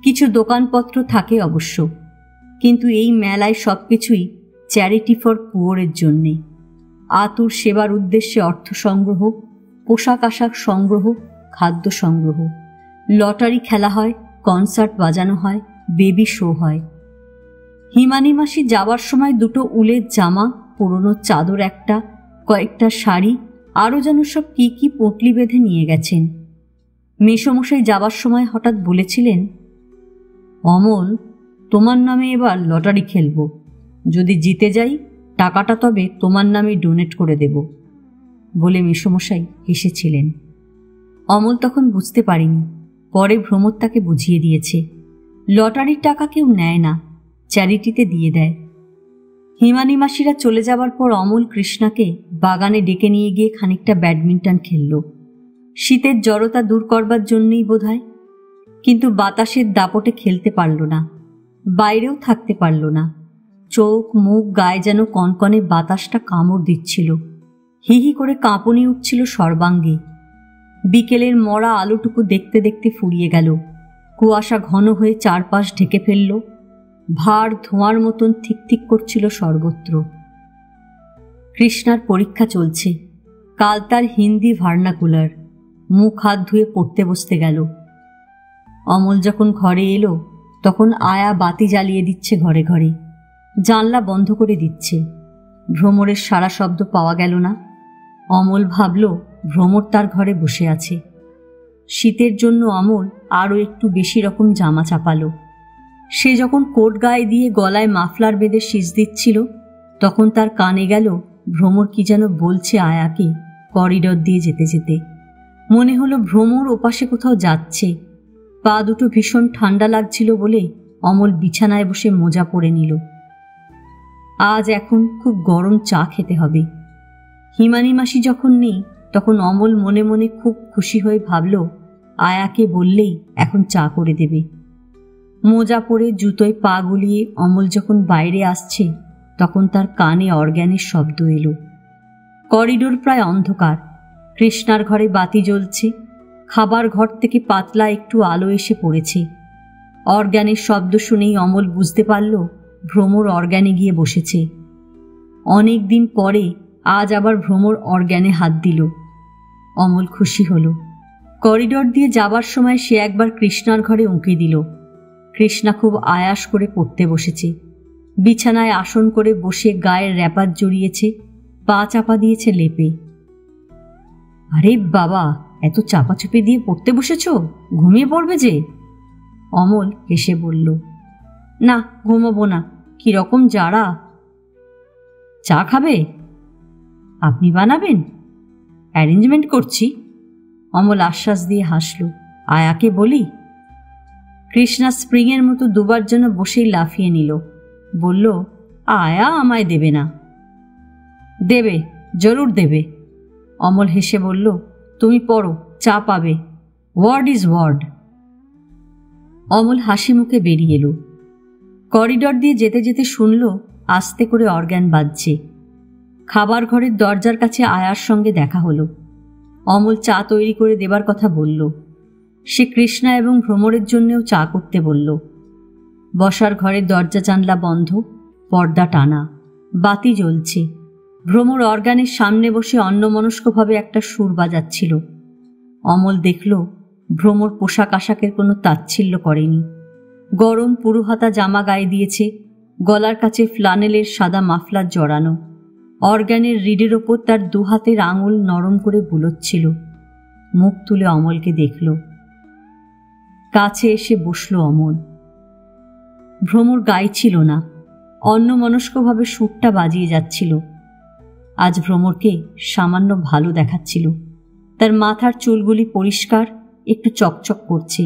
কিছু দোকানপত্র থাকে অবশ্য, কিন্তু এই মেলায় সব কিছুই চ্যারিটি ফর পুয়ারের জন্যে। আতুর সেবার উদ্দেশ্যে অর্থ সংগ্রহ, পোশাক আশাক সংগ্রহ, খাদ্য সংগ্রহ। লটারি খেলা হয়, কনসার্ট বাজানো হয়, বেবি শো হয়। হিমানি মাসি যাবার সময় 2টো উলের জামা, পুরনো চাদর একটা, কয়েকটা শাড়ি, আরও যেন সব কি কি পটলি বেঁধে নিয়ে গেছেন। মেসোমশাই যাবার সময় হঠাৎ বলেছিলেন, অমল, তোমার নামে এবার লটারি খেলব। যদি জিতে যাই টাকাটা তবে তোমার নামে ডোনেট করে দেব বলে মেসোমশাই হেসেছিলেন। অমল তখন বুঝতে পারেনি, পরে ভ্রমর তাকে বুঝিয়ে দিয়েছে, লটারির টাকা কেউ নেয় না, চ্যারিটিতে দিয়ে দেয়। হিমানি মাসিরা চলে যাবার পর অমল কৃষ্ণাকে বাগানে ডেকে নিয়ে গিয়ে খানিকটা ব্যাডমিন্টন খেলল, শীতের জড়তা দূর করবার জন্যই বোধহয়। কিন্তু বাতাসের দাপটে খেলতে পারল না, বাইরেও থাকতে পারল না। চোখ মুখ গায়ে যেন কনকনে বাতাসটা কামড় দিচ্ছিল, হি হি করে কাঁপুনি উঠছিল সর্বাঙ্গে। বিকেলের মরা আলোটুকু দেখতে দেখতে ফুরিয়ে গেল। কুয়াশা ঘন হয়ে চারপাশ ঢেকে ফেলল, ভার ধোঁয়ার মতন ঠিক ঠিক করছিল সর্বত্র। কৃষ্ণার পরীক্ষা চলছে, কাল তার হিন্দি ভার্নাকুলার। মুখ হাত ধুয়ে পড়তে বসতে গেল। অমল যখন ঘরে এলো তখন আয়া বাতি জ্বালিয়ে দিচ্ছে ঘরে ঘরে, জানলা বন্ধ করে দিচ্ছে। ভ্রমরের সারা শব্দ পাওয়া গেল না। অমল ভাবল ভ্রমর তার ঘরে বসে আছে। শীতের জন্য অমল আরও একটু বেশি রকম জামা চাপালো। সে যখন কোট গায়ে দিয়ে গলায় মাফলার বেঁধে শীষ দিচ্ছিল তখন তার কানে গেল ভ্রমর কি যেন বলছে আয়াকে করিডর দিয়ে যেতে যেতে। মনে হলো ভ্রমর ওপাশে কোথাও যাচ্ছে। পা দুটো ভীষণ ঠান্ডা লাগছিল বলে অমল বিছানায় বসে মোজা পরে নিল। আজ এখন খুব গরম চা খেতে হবে। হিমানি মাসি যখন নেই তখন অমল মনে মনে খুব খুশি হয়ে ভাবল আয়াকে বললেই এখন চা করে দেবে। মোজা পরে জুতোয় পা গুলিয়ে অমল যখন বাইরে আসছে তখন তার কানে অর্গ্যানের শব্দ এলো। করিডোর প্রায় অন্ধকার। কৃষ্ণার ঘরে বাতি জ্বলছে, খাবার ঘর থেকে পাতলা একটু আলো এসে পড়েছে। অর্গ্যানের শব্দ শুনেই অমল বুঝতে পারল ভ্রমর অর্গ্যানে গিয়ে বসেছে। অনেক দিন পরে আজ আবার ভ্রমর অর্গ্যানে হাত দিল। অমল খুশি হল। করিডর দিয়ে যাবার সময় সে একবার কৃষ্ণার ঘরে উঁকি দিল। কৃষ্ণা খুব আয়াস করে পড়তে বসেছে। বিছানায় আসন করে বসে গায়ের র্যাপার জড়িয়েছে, পা চাপা দিয়েছে লেপে। আরে বাবা, এত চাপাচুপি দিয়ে পড়তে বসেছ, ঘুমিয়ে পড়বে যে। অমল হেসে বলল, না ঘুমোবো না, কিরকম জাড়া। চা খাবে? আপনি বানাবেন? অ্যারেঞ্জমেন্ট করছি। অমল আশ্বাস দিয়ে হাসল। আয়াকে বলি? কৃষ্ণা স্প্রিংয়ের মতো দুবার যেন বসেই লাফিয়ে নিল। বলল, আয়া আমায় দেবে না। দেবে, জরুর দেবে। অমল হেসে বলল, তুমি পড়ো, চা পাবে। Word is word. অমল হাসি মুখে বেরিয়ে এলো। করিডর দিয়ে যেতে যেতে শুনল আস্তে করে অর্গ্যান বাজছে। খাবার ঘরের দরজার কাছে আয়ার সঙ্গে দেখা হলো। অমল চা তৈরি করে দেবার কথা বলল। সে কৃষ্ণা এবং ভ্রমরের জন্যেও চা করতে বলল। বসার ঘরের দরজা জানলা বন্ধ, পর্দা টানা, বাতি জ্বলছে। ভ্রমর অর্গ্যানের সামনে বসে অন্যমনস্কভাবে একটা সুর বাজাচ্ছিল। অমল দেখল ভ্রমর পোশাক আশাকের কোনো তাচ্ছিল্য করেনি। গরম পুরুহাতা জামা গায়ে দিয়েছে, গলার কাছে ফ্লানেলের সাদা মাফলার জড়ানো। অর্গ্যানের রিডের ওপর তার দুহাতের আঙুল নরম করে বুলোচ্ছিল। মুখ তুলে অমলকে দেখল। কাছে এসে বসল অমল। ভ্রমর গাইছিল না, অন্যমনস্কভাবে সুরটা বাজিয়ে যাচ্ছিল। আজ ভ্রমরকে সামান্য ভালো দেখাচ্ছিল। তার মাথার চুলগুলি পরিষ্কার, একটু চকচক করছে।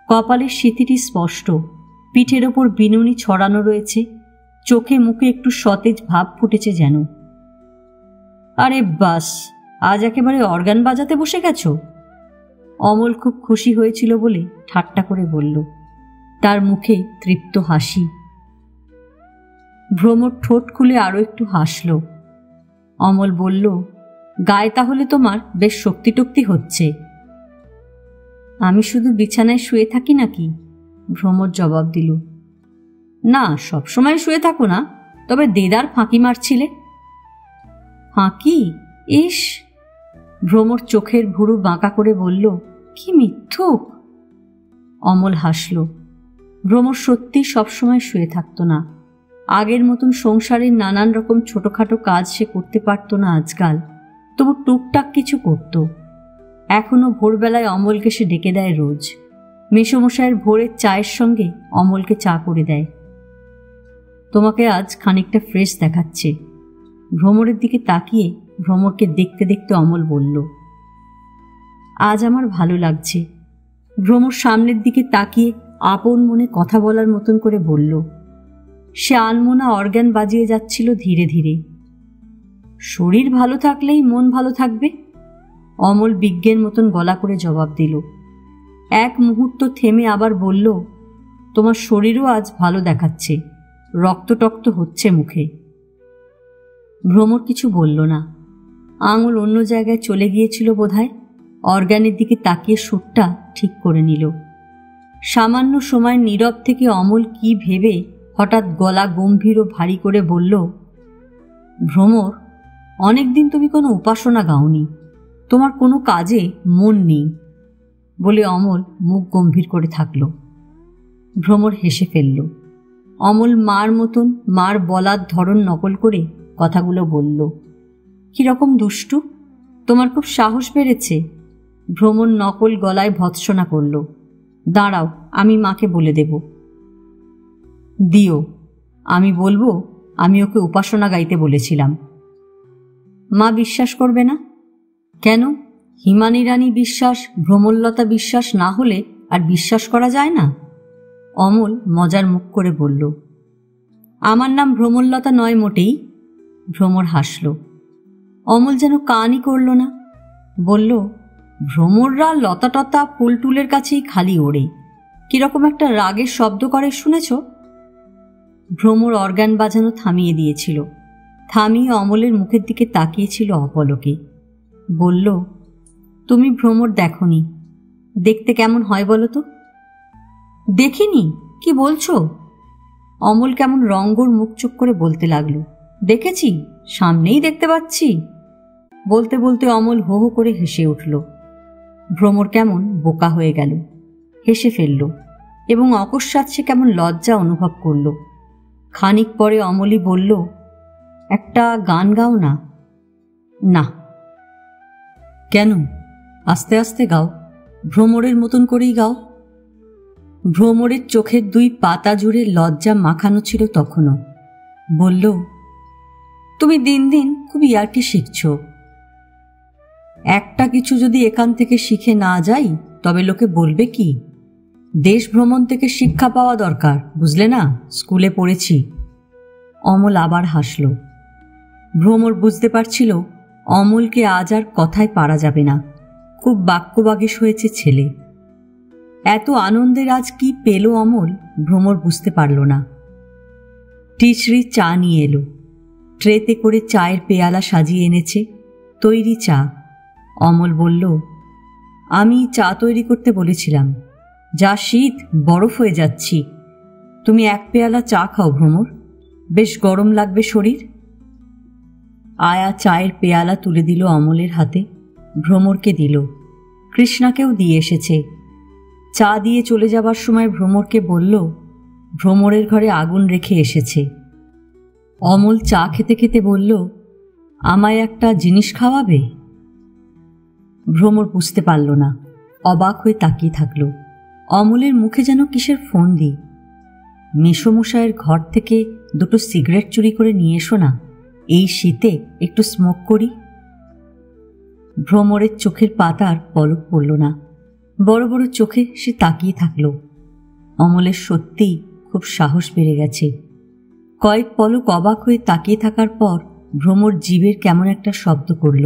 কপালের সিথিটি স্পষ্ট, পিঠের ওপর বিনুনি ছড়ানো রয়েছে, চোখে মুখে একটু সতেজ ভাব ফুটেছে যেন। আরে বাস, আজ একেবারে অর্গান বাজাতে বসে গেছো? অমল খুব খুশি হয়েছিল বলে ঠাট্টা করে বলল। তার মুখে তৃপ্ত হাসি। ভ্রমর ঠোঁট খুলে আরো একটু হাসল। অমল বলল, গায়ে তাহলে তোমার বেশ শক্তি টক্তি হচ্ছে। আমি শুধু বিছানায় শুয়ে থাকি নাকি? ভ্রমর জবাব দিল। না, সবসময় শুয়ে থাকো না, তবে দেদার ফাঁকি মারছিলে। ফাঁকি? ইস! ভ্রমর চোখের ভুরু বাঁকা করে বলল, কি মিথ্যুক। অমল হাসল। ভ্রমর সত্যি সবসময় শুয়ে থাকতো না। আগের মতন সংসারের নানান রকম ছোটখাটো কাজ সে করতে পারত না আজকাল, তবু টুকটাক কিছু করত। এখনো ভোরবেলায় অমলকে সে ডেকে দেয় রোজ। মেসোমশাইয়ের ভোরের চায়ের সঙ্গে অমলকে চা করে দেয়। তোমাকে আজ খানিকটা ফ্রেশ দেখাচ্ছে। ভ্রমরের দিকে তাকিয়ে ভ্রমরকে দেখতে দেখতে অমল বলল, আজ আমার ভালো লাগছে। ভ্রমর সামনের দিকে তাকিয়ে আপন মনে কথা বলার মতন করে বলল। সে আনমনা অর্গান বাজিয়ে যাচ্ছিল ধীরে ধীরে। শরীর ভালো থাকলেই মন ভালো থাকবে, অমল বিজ্ঞের মতন গলা করে জবাব দিল। এক মুহূর্ত থেমে আবার বলল, তোমার শরীরও আজ ভালো দেখাচ্ছে, রক্ত টক্ত হচ্ছে মুখে। ভ্রমর কিছু বলল না। আঙুল অন্য জায়গায় চলে গিয়েছিল বোধহয়। অর্গানের দিকে তাকিয়ে সুরটা ঠিক করে নিল। সামান্য সময় নীরব থেকে অমল কি ভেবে হঠাৎ গলা গম্ভীর ও ভারী করে বলল, ভ্রমর, অনেকদিন তুমি কোনো উপাসনা গাওনি, তোমার কোনো কাজে মন নেই। বলে অমল মুখ গম্ভীর করে থাকল। ভ্রমর হেসে ফেলল। অমল মার মতন মার বলার ধরন নকল করে কথাগুলো বলল। কিরকম দুষ্টু, তোমার খুব সাহস বেড়েছে। ভ্রমর নকল গলায় ভৎসনা করল। দাঁড়াও, আমি মাকে বলে দেব। দিও, আমি বলবো আমি ওকে উপাসনা গাইতে বলেছিলাম। মা বিশ্বাস করবে না কেন? হিমানী রানী বিশ্বাস, ভ্রমরলতা বিশ্বাস না হলে আর বিশ্বাস করা যায় না? অমল মজার মুখ করে বলল। আমার নাম ভ্রমরলতা নয় মোটেই। ভ্রমর হাসল। অমল যেন কানই করল না। বলল, ভ্রমররা লতা টতা ফুল টুলের কাছেই খালি ওড়ে, কিরকম একটা রাগের শব্দ করে শুনেছ? ভ্রমর অর্গান বাজানো থামিয়ে দিয়েছিল। থামিয়ে অমলের মুখের দিকে তাকিয়েছিল অপলকে। বলল, তুমি ভ্রমর দেখনি, দেখতে কেমন হয় বলো তো? দেখিনি? কি বলছো? অমল কেমন রঙ্গর মুখ চুপ করে বলতে লাগলো, দেখেছি, সামনেই দেখতে পাচ্ছি। বলতে বলতে অমল হো হো করে হেসে উঠল। ভ্রমর কেমন বোকা হয়ে গেল, হেসে ফেলল এবং অকস্মাৎ সে কেমন লজ্জা অনুভব করল। খানিক পরে অমলই বলল, একটা গান গাও না। না। কেন? আস্তে আস্তে গাও, ভ্রমরের মতন করেই গাও। ভ্রমরের চোখের দুই পাতা জুড়ে লজ্জা মাখানো ছিল তখনও। বলল, তুমি দিন দিন খুব ইয়ার্কি শিখছ। একটা কিছু যদি এখান থেকে শিখে না যাই তবে লোকে বলবে কি? দেশ ভ্রমণ থেকে শিক্ষা পাওয়া দরকার, বুঝলে না? স্কুলে পড়েছি। অমল আবার হাসল। ভ্রমর বুঝতে পারছিল অমলকে আজ আর কথায় পারা যাবে না। খুব বাক্যবাগীশ হয়েছে ছেলে। এত আনন্দের আজ কি পেল অমল, ভ্রমর বুঝতে পারল না। টিচরি চা নিয়ে এলো। ট্রেতে করে চায়ের পেয়ালা সাজিয়ে এনেছে, তৈরি চা। অমল বলল, আমি চা তৈরি করতে বলেছিলাম, যা শীত, বরফ হয়ে যাচ্ছি। তুমি এক পেয়ালা চা খাও ভ্রমর, বেশ গরম লাগবে শরীর। আয়া চায়ের পেয়ালা তুলে দিল অমলের হাতে, ভ্রমরকে দিল, কৃষ্ণাকেও দিয়ে এসেছে। চা দিয়ে চলে যাবার সময় ভ্রমরকে বলল, ভ্রমরের ঘরে আগুন রেখে এসেছে। অমল চা খেতে খেতে বলল, আমায় একটা জিনিস খাওয়াবে? ভ্রমর বুঝতে পারল না, অবাক হয়ে তাকিয়ে থাকল। অমলের মুখে যেন কিসের ফোন দি। মেসোমশাইয়ের ঘর থেকে দুটো সিগারেট চুরি করে নিয়ে এসো না, এই শীতে একটু স্মোক করি। ভ্রমরের চোখের পাতার পলক পড়ল না। বড় বড় চোখে সে তাকিয়ে থাকল। অমলের সত্যিই খুব সাহস বেড়ে গেছে। কয়েক পলক অবাক হয়ে তাকিয়ে থাকার পর ভ্রমর জিভের কেমন একটা শব্দ করল,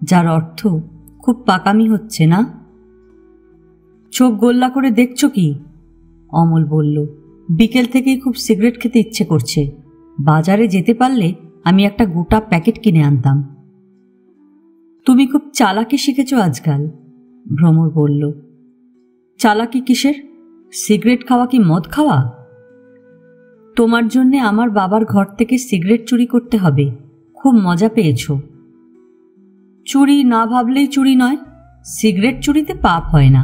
যার অর্থ খুব পাকামি হচ্ছে না? চোখ গোল্লা করে দেখছ কি? অমল বলল, বিকেল থেকেই খুব সিগারেট খেতে ইচ্ছে করছে। বাজারে যেতে পারলে আমি একটা গোটা প্যাকেট কিনে আনতাম। তুমি খুব চালাকি শিখেছ আজকাল, ভ্রমর বলল। চালাকি কিসের? সিগারেট খাওয়া কি মদ খাওয়া? তোমার জন্যে আমার বাবার ঘর থেকে সিগারেট চুরি করতে হবে। খুব মজা পেয়েছ। চুরি না ভাবলেই চুরি নয়। সিগারেট চুরিতে পাপ হয় না।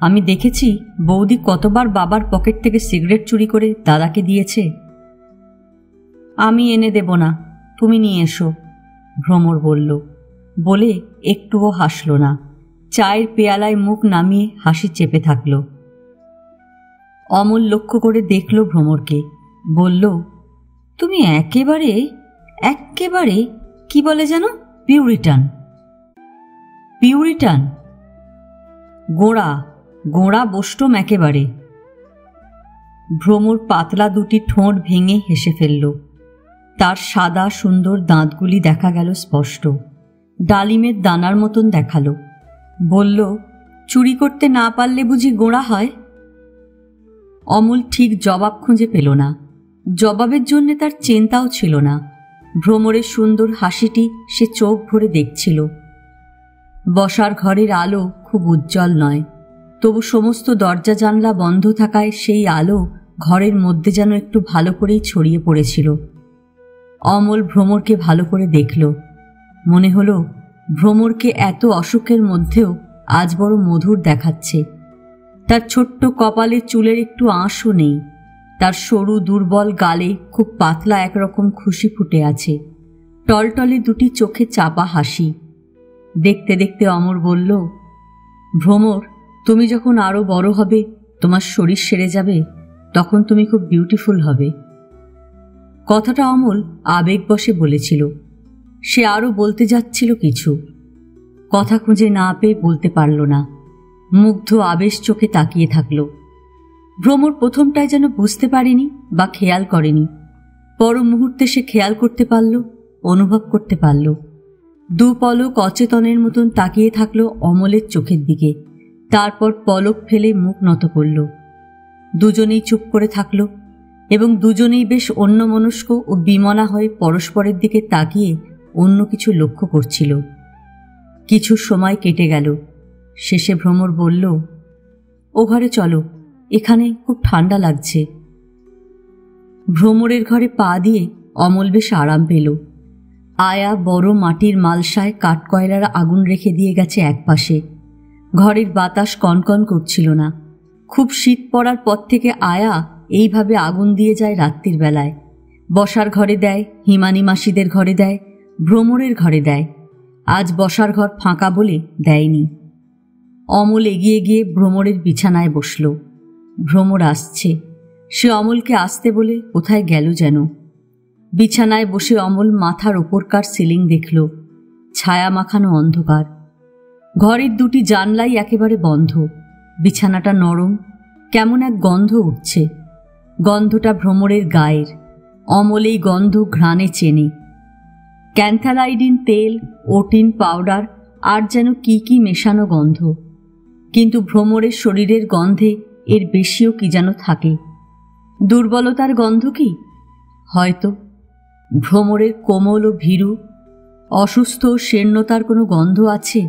আমি দেখেছি বৌদি কতবার বাবার পকেট থেকে সিগারেট চুরি করে দাদাকে দিয়েছে। আমি এনে দেব না, তুমি নিয়ে এসো, ভ্রমর বলল। বলে একটুও হাসল না। চায়ের পেয়ালায় মুখ নামিয়ে হাসি চেপে থাকল। অমল লক্ষ্য করে দেখল ভ্রমরকে। বলল, তুমি একেবারে একেবারে কি বলে যেন, পিউরিটান। পিউরিটান? গোঁড়া গোঁড়া বষ্টম একেবারে। ভ্রমর পাতলা দুটি ঠোঁট ভেঙে হেসে ফেলল। তার সাদা সুন্দর দাঁতগুলি দেখা গেল স্পষ্ট, ডালিমের দানার মতন দেখালো। বলল, চুরি করতে না পারলে বুঝি গোঁড়া হয়? অমল ঠিক জবাব খুঁজে পেল না। জবাবের জন্য তার চিন্তাও ছিল না। ভ্রমরের সুন্দর হাসিটি সে চোখ ভরে দেখছিল। বসার ঘরের আলো খুব উজ্জ্বল নয়, তবু সমস্ত দরজা জানলা বন্ধ থাকায় সেই আলো ঘরের মধ্যে যেন একটু ভালো করেই ছড়িয়ে পড়েছিল। অমল ভ্রমরকে ভালো করে দেখল। মনে হলো ভ্রমরকে এত অসুখের মধ্যেও আজ বড় মধুর দেখাচ্ছে। তার ছোট্ট কপালে চুলের একটু আঁশও নেই। তার সরু দুর্বল গালে খুব পাতলা একরকম খুশি ফুটে আছে। টলটলে দুটি চোখে চাপা হাসি। দেখতে দেখতে অমর বলল, ভ্রমর, তুমি যখন আরো বড় হবে, তোমার শরীর সেরে যাবে, তখন তুমি খুব বিউটিফুল হবে। কথাটা অমল আবেগবশে বলেছিল। সে আরো বলতে যাচ্ছিল কিছু, কথা খুঁজে না পেয়ে বলতে পারল না। মুগ্ধ আবেশ চোখে তাকিয়ে থাকল। ভ্রমর প্রথমটায় যেন বুঝতে পারেনি বা খেয়াল করেনি। পর মুহূর্তে সে খেয়াল করতে পারল, অনুভব করতে পারল। দু পলক অচেতনের মতন তাকিয়ে থাকল অমলের চোখের দিকে। তারপর পলক ফেলে মুখ নত করল। দুজনেই চুপ করে থাকল এবং দুজনেই বেশ অন্যমনস্ক ও বিমনা হয়ে পরস্পরের দিকে তাকিয়ে অন্য কিছু লক্ষ্য করছিল। কিছু সময় কেটে গেল। শেষে ভ্রমর বলল, ও ঘরে চলো, এখানে খুব ঠান্ডা লাগছে। ভ্রমরের ঘরে পা দিয়ে অমল বেশ আরাম পেল। আয়া বড় মাটির মালসায় কাঠকয়লার আগুন রেখে দিয়ে গেছে একপাশে। ঘরের বাতাস কনকন করছিল না। খুব শীত পড়ার পর থেকে আয়া এইভাবে আগুন দিয়ে যায় রাত্রির বেলায়। বসার ঘরে দেয়, হিমানি মাসিদের ঘরে দেয়, ভ্রমরের ঘরে দেয়। আজ বসার ঘর ফাঁকা বলে দেয়নি। অমল এগিয়ে গিয়ে ভ্রমরের বিছানায় বসল। ভ্রমর আসছে। সে অমলকে আসতে বলে কোথায় গেল যেন। বিছানায় বসে অমল মাথার ওপরকার সিলিং দেখল। ছায়া মাখানো অন্ধকার। ঘরের দুটি জানলাই একেবারে বন্ধ। বিছানাটা নরম, কেমন এক গন্ধ উঠছে। গন্ধটা ভ্রমরের গায়ের। অমল এই গন্ধ ঘ্রাণে চেনে। ক্যান্থালাইডিন তেল, ওটিন পাউডার আর যেন কি কি মেশানো গন্ধ। কিন্তু ভ্রমরের শরীরের গন্ধে এর বেশিও কি যেন থাকে। দুর্বলতার গন্ধ কি? হয়তো। ভ্রমরের কোমল ও ভীরু, অসুস্থ শীর্ণতার কোনো গন্ধ আছে,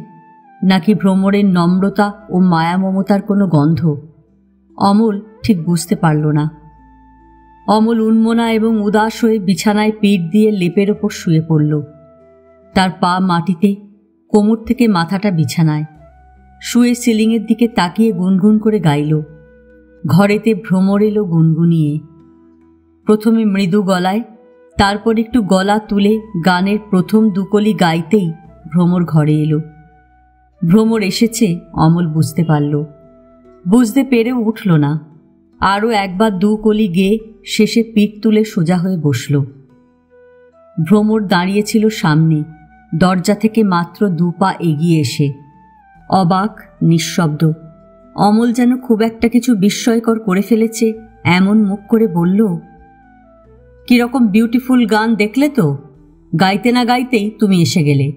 নাকি ভ্রমরের নম্রতা ও মায়া মমতার কোনো গন্ধ? অমল ঠিক বুঝতে পারল না। অমল উন্মনা এবং উদাস হয়ে বিছানায় পিঠ দিয়ে লেপের ওপর শুয়ে পড়ল। তার পা মাটিতে, কোমর থেকে মাথাটা বিছানায়। শুয়ে সিলিংয়ের দিকে তাকিয়ে গুনগুন করে গাইল। ঘরেতে ভ্রমর এলো গুনগুনিয়ে। প্রথমে মৃদু গলায়, তারপর একটু গলা তুলে গানের প্রথম দুকলি গাইতেই ভ্রমর ঘরে এলো। ভ্রমর এসেছে অমল বুঝতে পারল। বুঝতে পেরেও উঠল না। আরও একবার দু কলি গেয়ে শেষে পিঠ তুলে সোজা হয়ে বসল। ভ্রমর দাঁড়িয়েছিল সামনে, দরজা থেকে মাত্র 2 পা এগিয়ে এসে। অবাক, নিঃশব্দ। অমল যেন খুব একটা কিছু বিস্ময়কর করে ফেলেছে এমন মুখ করে বলল, কিরকম বিউটিফুল গান দেখলে তো? গাইতে না গাইতেই তুমি এসে গেলে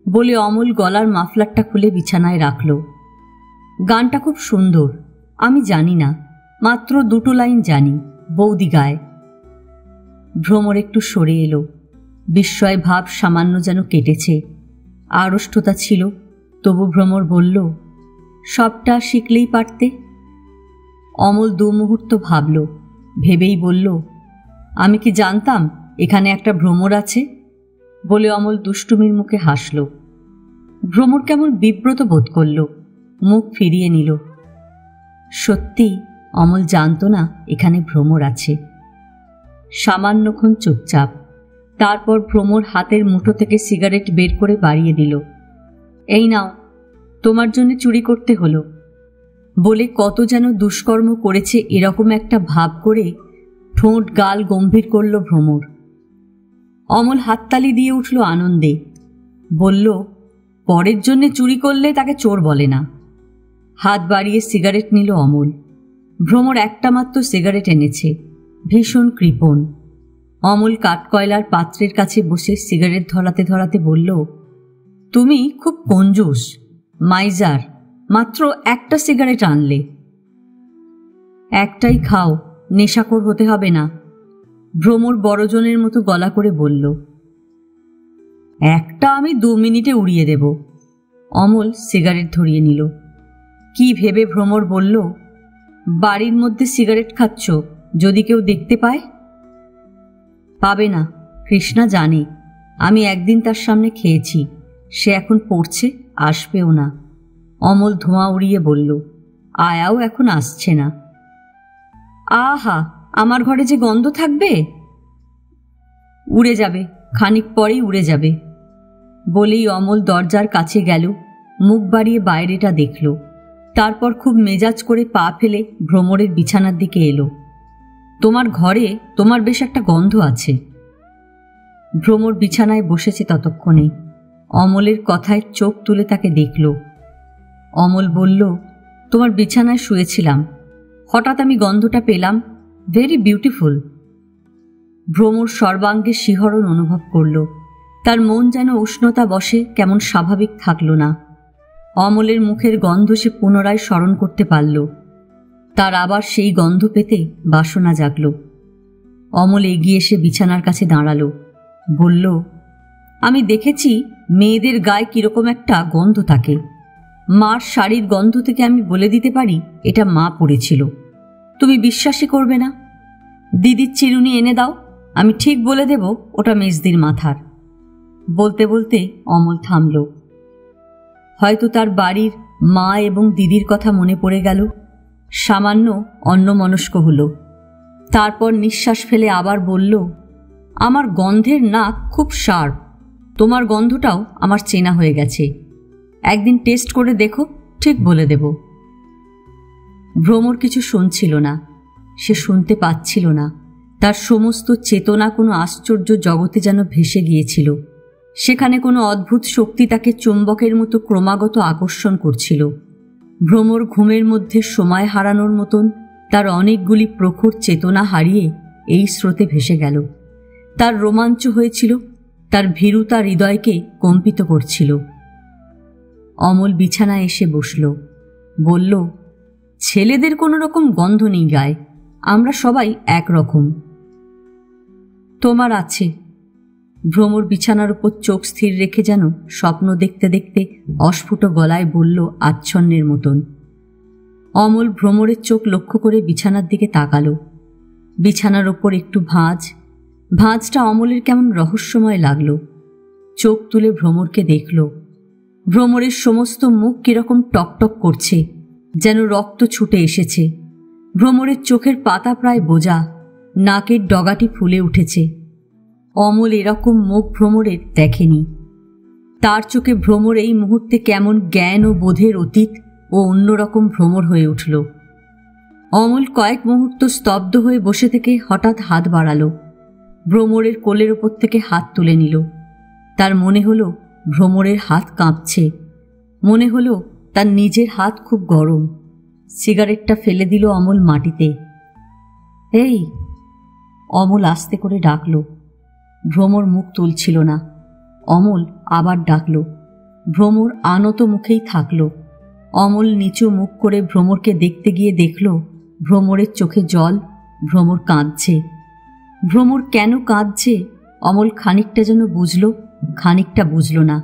বলে অমল গলার মাফলারটা খুলে বিছানায় রাখল। গানটা খুব সুন্দর, আমি জানি না, মাত্র 2 লাইন জানি, বৌদি গায়। ভ্রমর একটু সরে এলো। বিস্ময় ভাব সামান্য যেন কেটেছে, আড়ষ্টতা ছিল, তবু ভ্রমর বলল, সবটা শিখলেই পারতে। অমল 2 মুহূর্ত ভাবল, ভেবেই বলল, আমি কি জানতাম এখানে একটা ভ্রমর আছে? বলে অমল দুষ্টুমির মুখে হাসল। ভ্রমর কেমন বিব্রত বোধ করল, মুখ ফিরিয়ে নিল। সত্যি অমল জানত না এখানে ভ্রমর আছে। সামান্যক্ষণ চুপচাপ, তারপর ভ্রমর হাতের মুঠো থেকে সিগারেট বের করে বাড়িয়ে দিল। এই নাও, তোমার জন্য চুরি করতে হলো বলে কত যেন দুষ্কর্ম করেছে এরকম একটা ভাব করে ঠোঁট গাল গম্ভীর করল ভ্রমর। অমল হাততালি দিয়ে উঠল আনন্দে, বলল, পরের জন্যে চুরি করলে তাকে চোর বলে না। হাত বাড়িয়ে সিগারেট নিল অমল। ভ্রমর একটা মাত্র সিগারেট এনেছে, ভীষণ কৃপণ। অমল কাঠকয়লার পাত্রের কাছে বসে সিগারেট ধরাতে ধরাতে বলল, তুমি খুব কঞ্জুস, মাইজার, মাত্র একটা সিগারেট আনলে। একটাই খাও, নেশাখোর হতে হবে না। ভ্রমর বড়জনের মতো গলা করে বলল। একটা আমি 2 মিনিটে উড়িয়ে দেব। অমল সিগারেট ধরিয়ে নিল। কি ভেবে ভ্রমর বলল, বাড়ির মধ্যে সিগারেট খাচ্ছ, যদি কেউ দেখতে পায়? পাবে না, কৃষ্ণা জানে। আমি একদিন তার সামনে খেয়েছি, সে এখন পড়ছে, আসবেও না। অমল ধোঁয়া উড়িয়ে বলল, আয়াও এখন আসছে না। আহা, আমার ঘরে যে গন্ধ থাকবে! উড়ে যাবে, খানিক পরেই উড়ে যাবে। বলেই অমল দরজার কাছে গেল, মুখ বাড়িয়ে বাইরেটা দেখল। তারপর খুব মেজাজ করে পা ফেলে ভ্রমরের বিছানার দিকে এলো। তোমার ঘরে তোমার বেশ একটা গন্ধ আছে। ভ্রমর বিছানায় বসেছে ততক্ষণে। অমলের কথায় চোখ তুলে তাকে দেখল। অমল বলল, তোমার বিছানায় শুয়েছিলাম, হঠাৎ আমি গন্ধটা পেলাম, ভেরি বিউটিফুল। ভ্রমর সর্বাঙ্গে শিহরণ অনুভব করল। তার মন যেন উষ্ণতা বশে কেমন স্বাভাবিক থাকল না। অমলের মুখের গন্ধ সে পুনরায় স্মরণ করতে পারল। তার আবার সেই গন্ধ পেতে বাসনা জাগল। অমল এগিয়ে এসে বিছানার কাছে দাঁড়াল, বলল, আমি দেখেছি মেয়েদের গায়ে কিরকম একটা গন্ধ থাকে। মার শাড়ির গন্ধ থেকে আমি বলে দিতে পারি এটা মা পড়েছিল। তুমি বিশ্বাসই করবে না। দিদির চিরুনি এনে দাও, আমি ঠিক বলে দেব ওটা মেজদির মাথার। বলতে বলতে অমল থামল। হয়তো তার বাড়ির মা এবং দিদির কথা মনে পড়ে গেল। সামান্য অন্যমনস্ক হল। তারপর নিঃশ্বাস ফেলে আবার বলল, আমার গন্ধের নাক খুব শার্প, তোমার গন্ধটাও আমার চেনা হয়ে গেছে। একদিন টেস্ট করে দেখো, ঠিক বলে দেব। ভ্রমর কিছু শুনছিল না, সে শুনতে পাচ্ছিল না। তার সমস্ত চেতনা কোনো আশ্চর্য জগতে যেন ভেসে গিয়েছিল। সেখানে কোনো অদ্ভুত শক্তি তাকে চুম্বকের মতো ক্রমাগত আকর্ষণ করছিল। ভ্রমর ঘুমের মধ্যে সময় হারানোর মতন তার অনেকগুলি প্রখর চেতনা হারিয়ে এই স্রোতে ভেসে গেল। তার রোমাঞ্চ হয়েছিল, তার ভীরুতা হৃদয়কে কম্পিত করছিল। অমল বিছানায় এসে বসল, বলল, ছেলেদের কোনো রকম গন্ধ নেই গায়ে, আমরা সবাই একরকম। তোমার আছে। ভ্রমর বিছানার উপর চোখ স্থির রেখে যেন স্বপ্ন দেখতে দেখতে অস্ফুট গলায় বলল আচ্ছন্নের মতন। অমল ভ্রমরের চোখ লক্ষ্য করে বিছানার দিকে তাকালো। বিছানার ওপর একটু ভাঁজ, ভাঁজটা অমলের কেমন রহস্যময় লাগল। চোখ তুলে ভ্রমরকে দেখল। ভ্রমরের সমস্ত মুখ কিরকম টকটক করছে, যেন রক্ত ছুটে এসেছে। ভ্রমরের চোখের পাতা প্রায় বোজা, নাকের ডগাটি ফুলে উঠেছে। অমল এরকম মুখ ভ্রমরের দেখেনি। তার চোখে ভ্রমর এই মুহূর্তে কেমন জ্ঞান ও বোধের অতীত ও অন্যরকম ভ্রমর হয়ে উঠল। অমল কয়েক মুহূর্ত স্তব্ধ হয়ে বসে থেকে হঠাৎ হাত বাড়ালো। ভ্রমরের কোলের ওপর থেকে হাত তুলে নিল। তার মনে হলো ভ্রমরের হাত কাঁপছে। মনে হলো তার নিজের হাত খুব গরম। সিগারেটটা ফেলে দিল অমল মাটিতে। এই, অমল আস্তে করে ডাকল। ভ্রমর মুখ তুলছিল না। অমল আবার ডাকল। ভ্রমর আনত মুখেই থাকল। অমল নিচু মুখ করে ভ্রমরকে দেখতে গিয়ে দেখল ভ্রমরের চোখে জল, ভ্রমর কাঁদছে। ভ্রমর কেন কাঁদছে অমল খানিকটা যেন বুঝল, খানিকটা বুঝল না।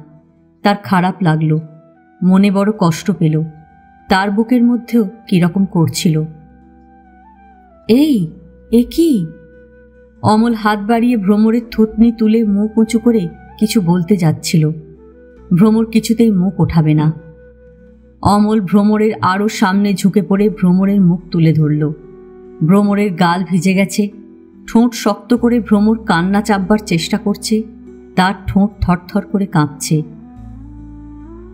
তার খারাপ লাগলো, মনে বড় কষ্ট পেল। তার বুকের মধ্যেও কিরকম করছিল। এ কি? অমল হাত বাড়িয়ে ভ্রমরের থুতনি তুলে মুখ উঁচু করে কিছু বলতে যাচ্ছিল। ভ্রমর কিছুতেই মুখ ওঠাবে না। অমল ভ্রমরের আরও সামনে ঝুঁকে পড়ে ভ্রমরের মুখ তুলে ধরল। ভ্রমরের গাল ভিজে গেছে। ঠোঁট শক্ত করে ভ্রমর কান্না চাপবার চেষ্টা করছে। তার ঠোঁট থরথর করে কাঁপছে।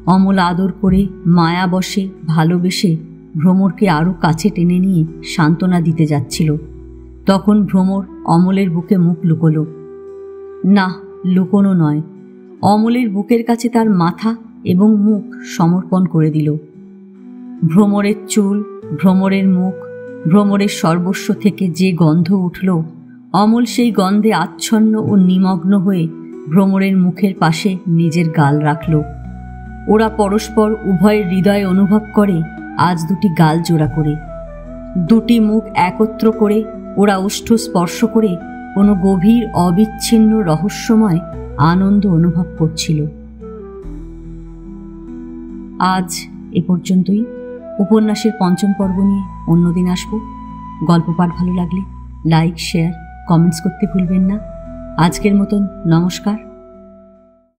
অমল আদর করে, মায়া বশে, ভালোবেসে ভ্রমরকে আরও কাছে টেনে নিয়ে সান্ত্বনা দিতে যাচ্ছিল। তখন ভ্রমর অমলের বুকে মুখ লুকোলো। না, লুকোনো নয়, অমলের বুকের কাছে তার মাথা এবং মুখ সমর্পণ করে দিল। ভ্রমরের চুল, ভ্রমরের মুখ, ভ্রমরের সর্বস্ব থেকে যে গন্ধ উঠল, অমল সেই গন্ধে আচ্ছন্ন ও নিমগ্ন হয়ে ভ্রমরের মুখের পাশে নিজের গাল রাখল। ওরা পরস্পর উভয়ের হৃদয়ে অনুভব করে আজ দুটি গাল জোড়া করে, দুটি মুখ একত্র করে ওরা ওষ্ঠ স্পর্শ করে কোনো গভীর অবিচ্ছিন্ন রহস্যময় আনন্দ অনুভব করছিল। আজ এ পর্যন্তই। উপন্যাসের ৫ম পর্ব নিয়ে অন্যদিন আসব। গল্প পাঠ ভালো লাগলে লাইক, শেয়ার, কমেন্টস করতে ভুলবেন না। আজকের মতন নমস্কার।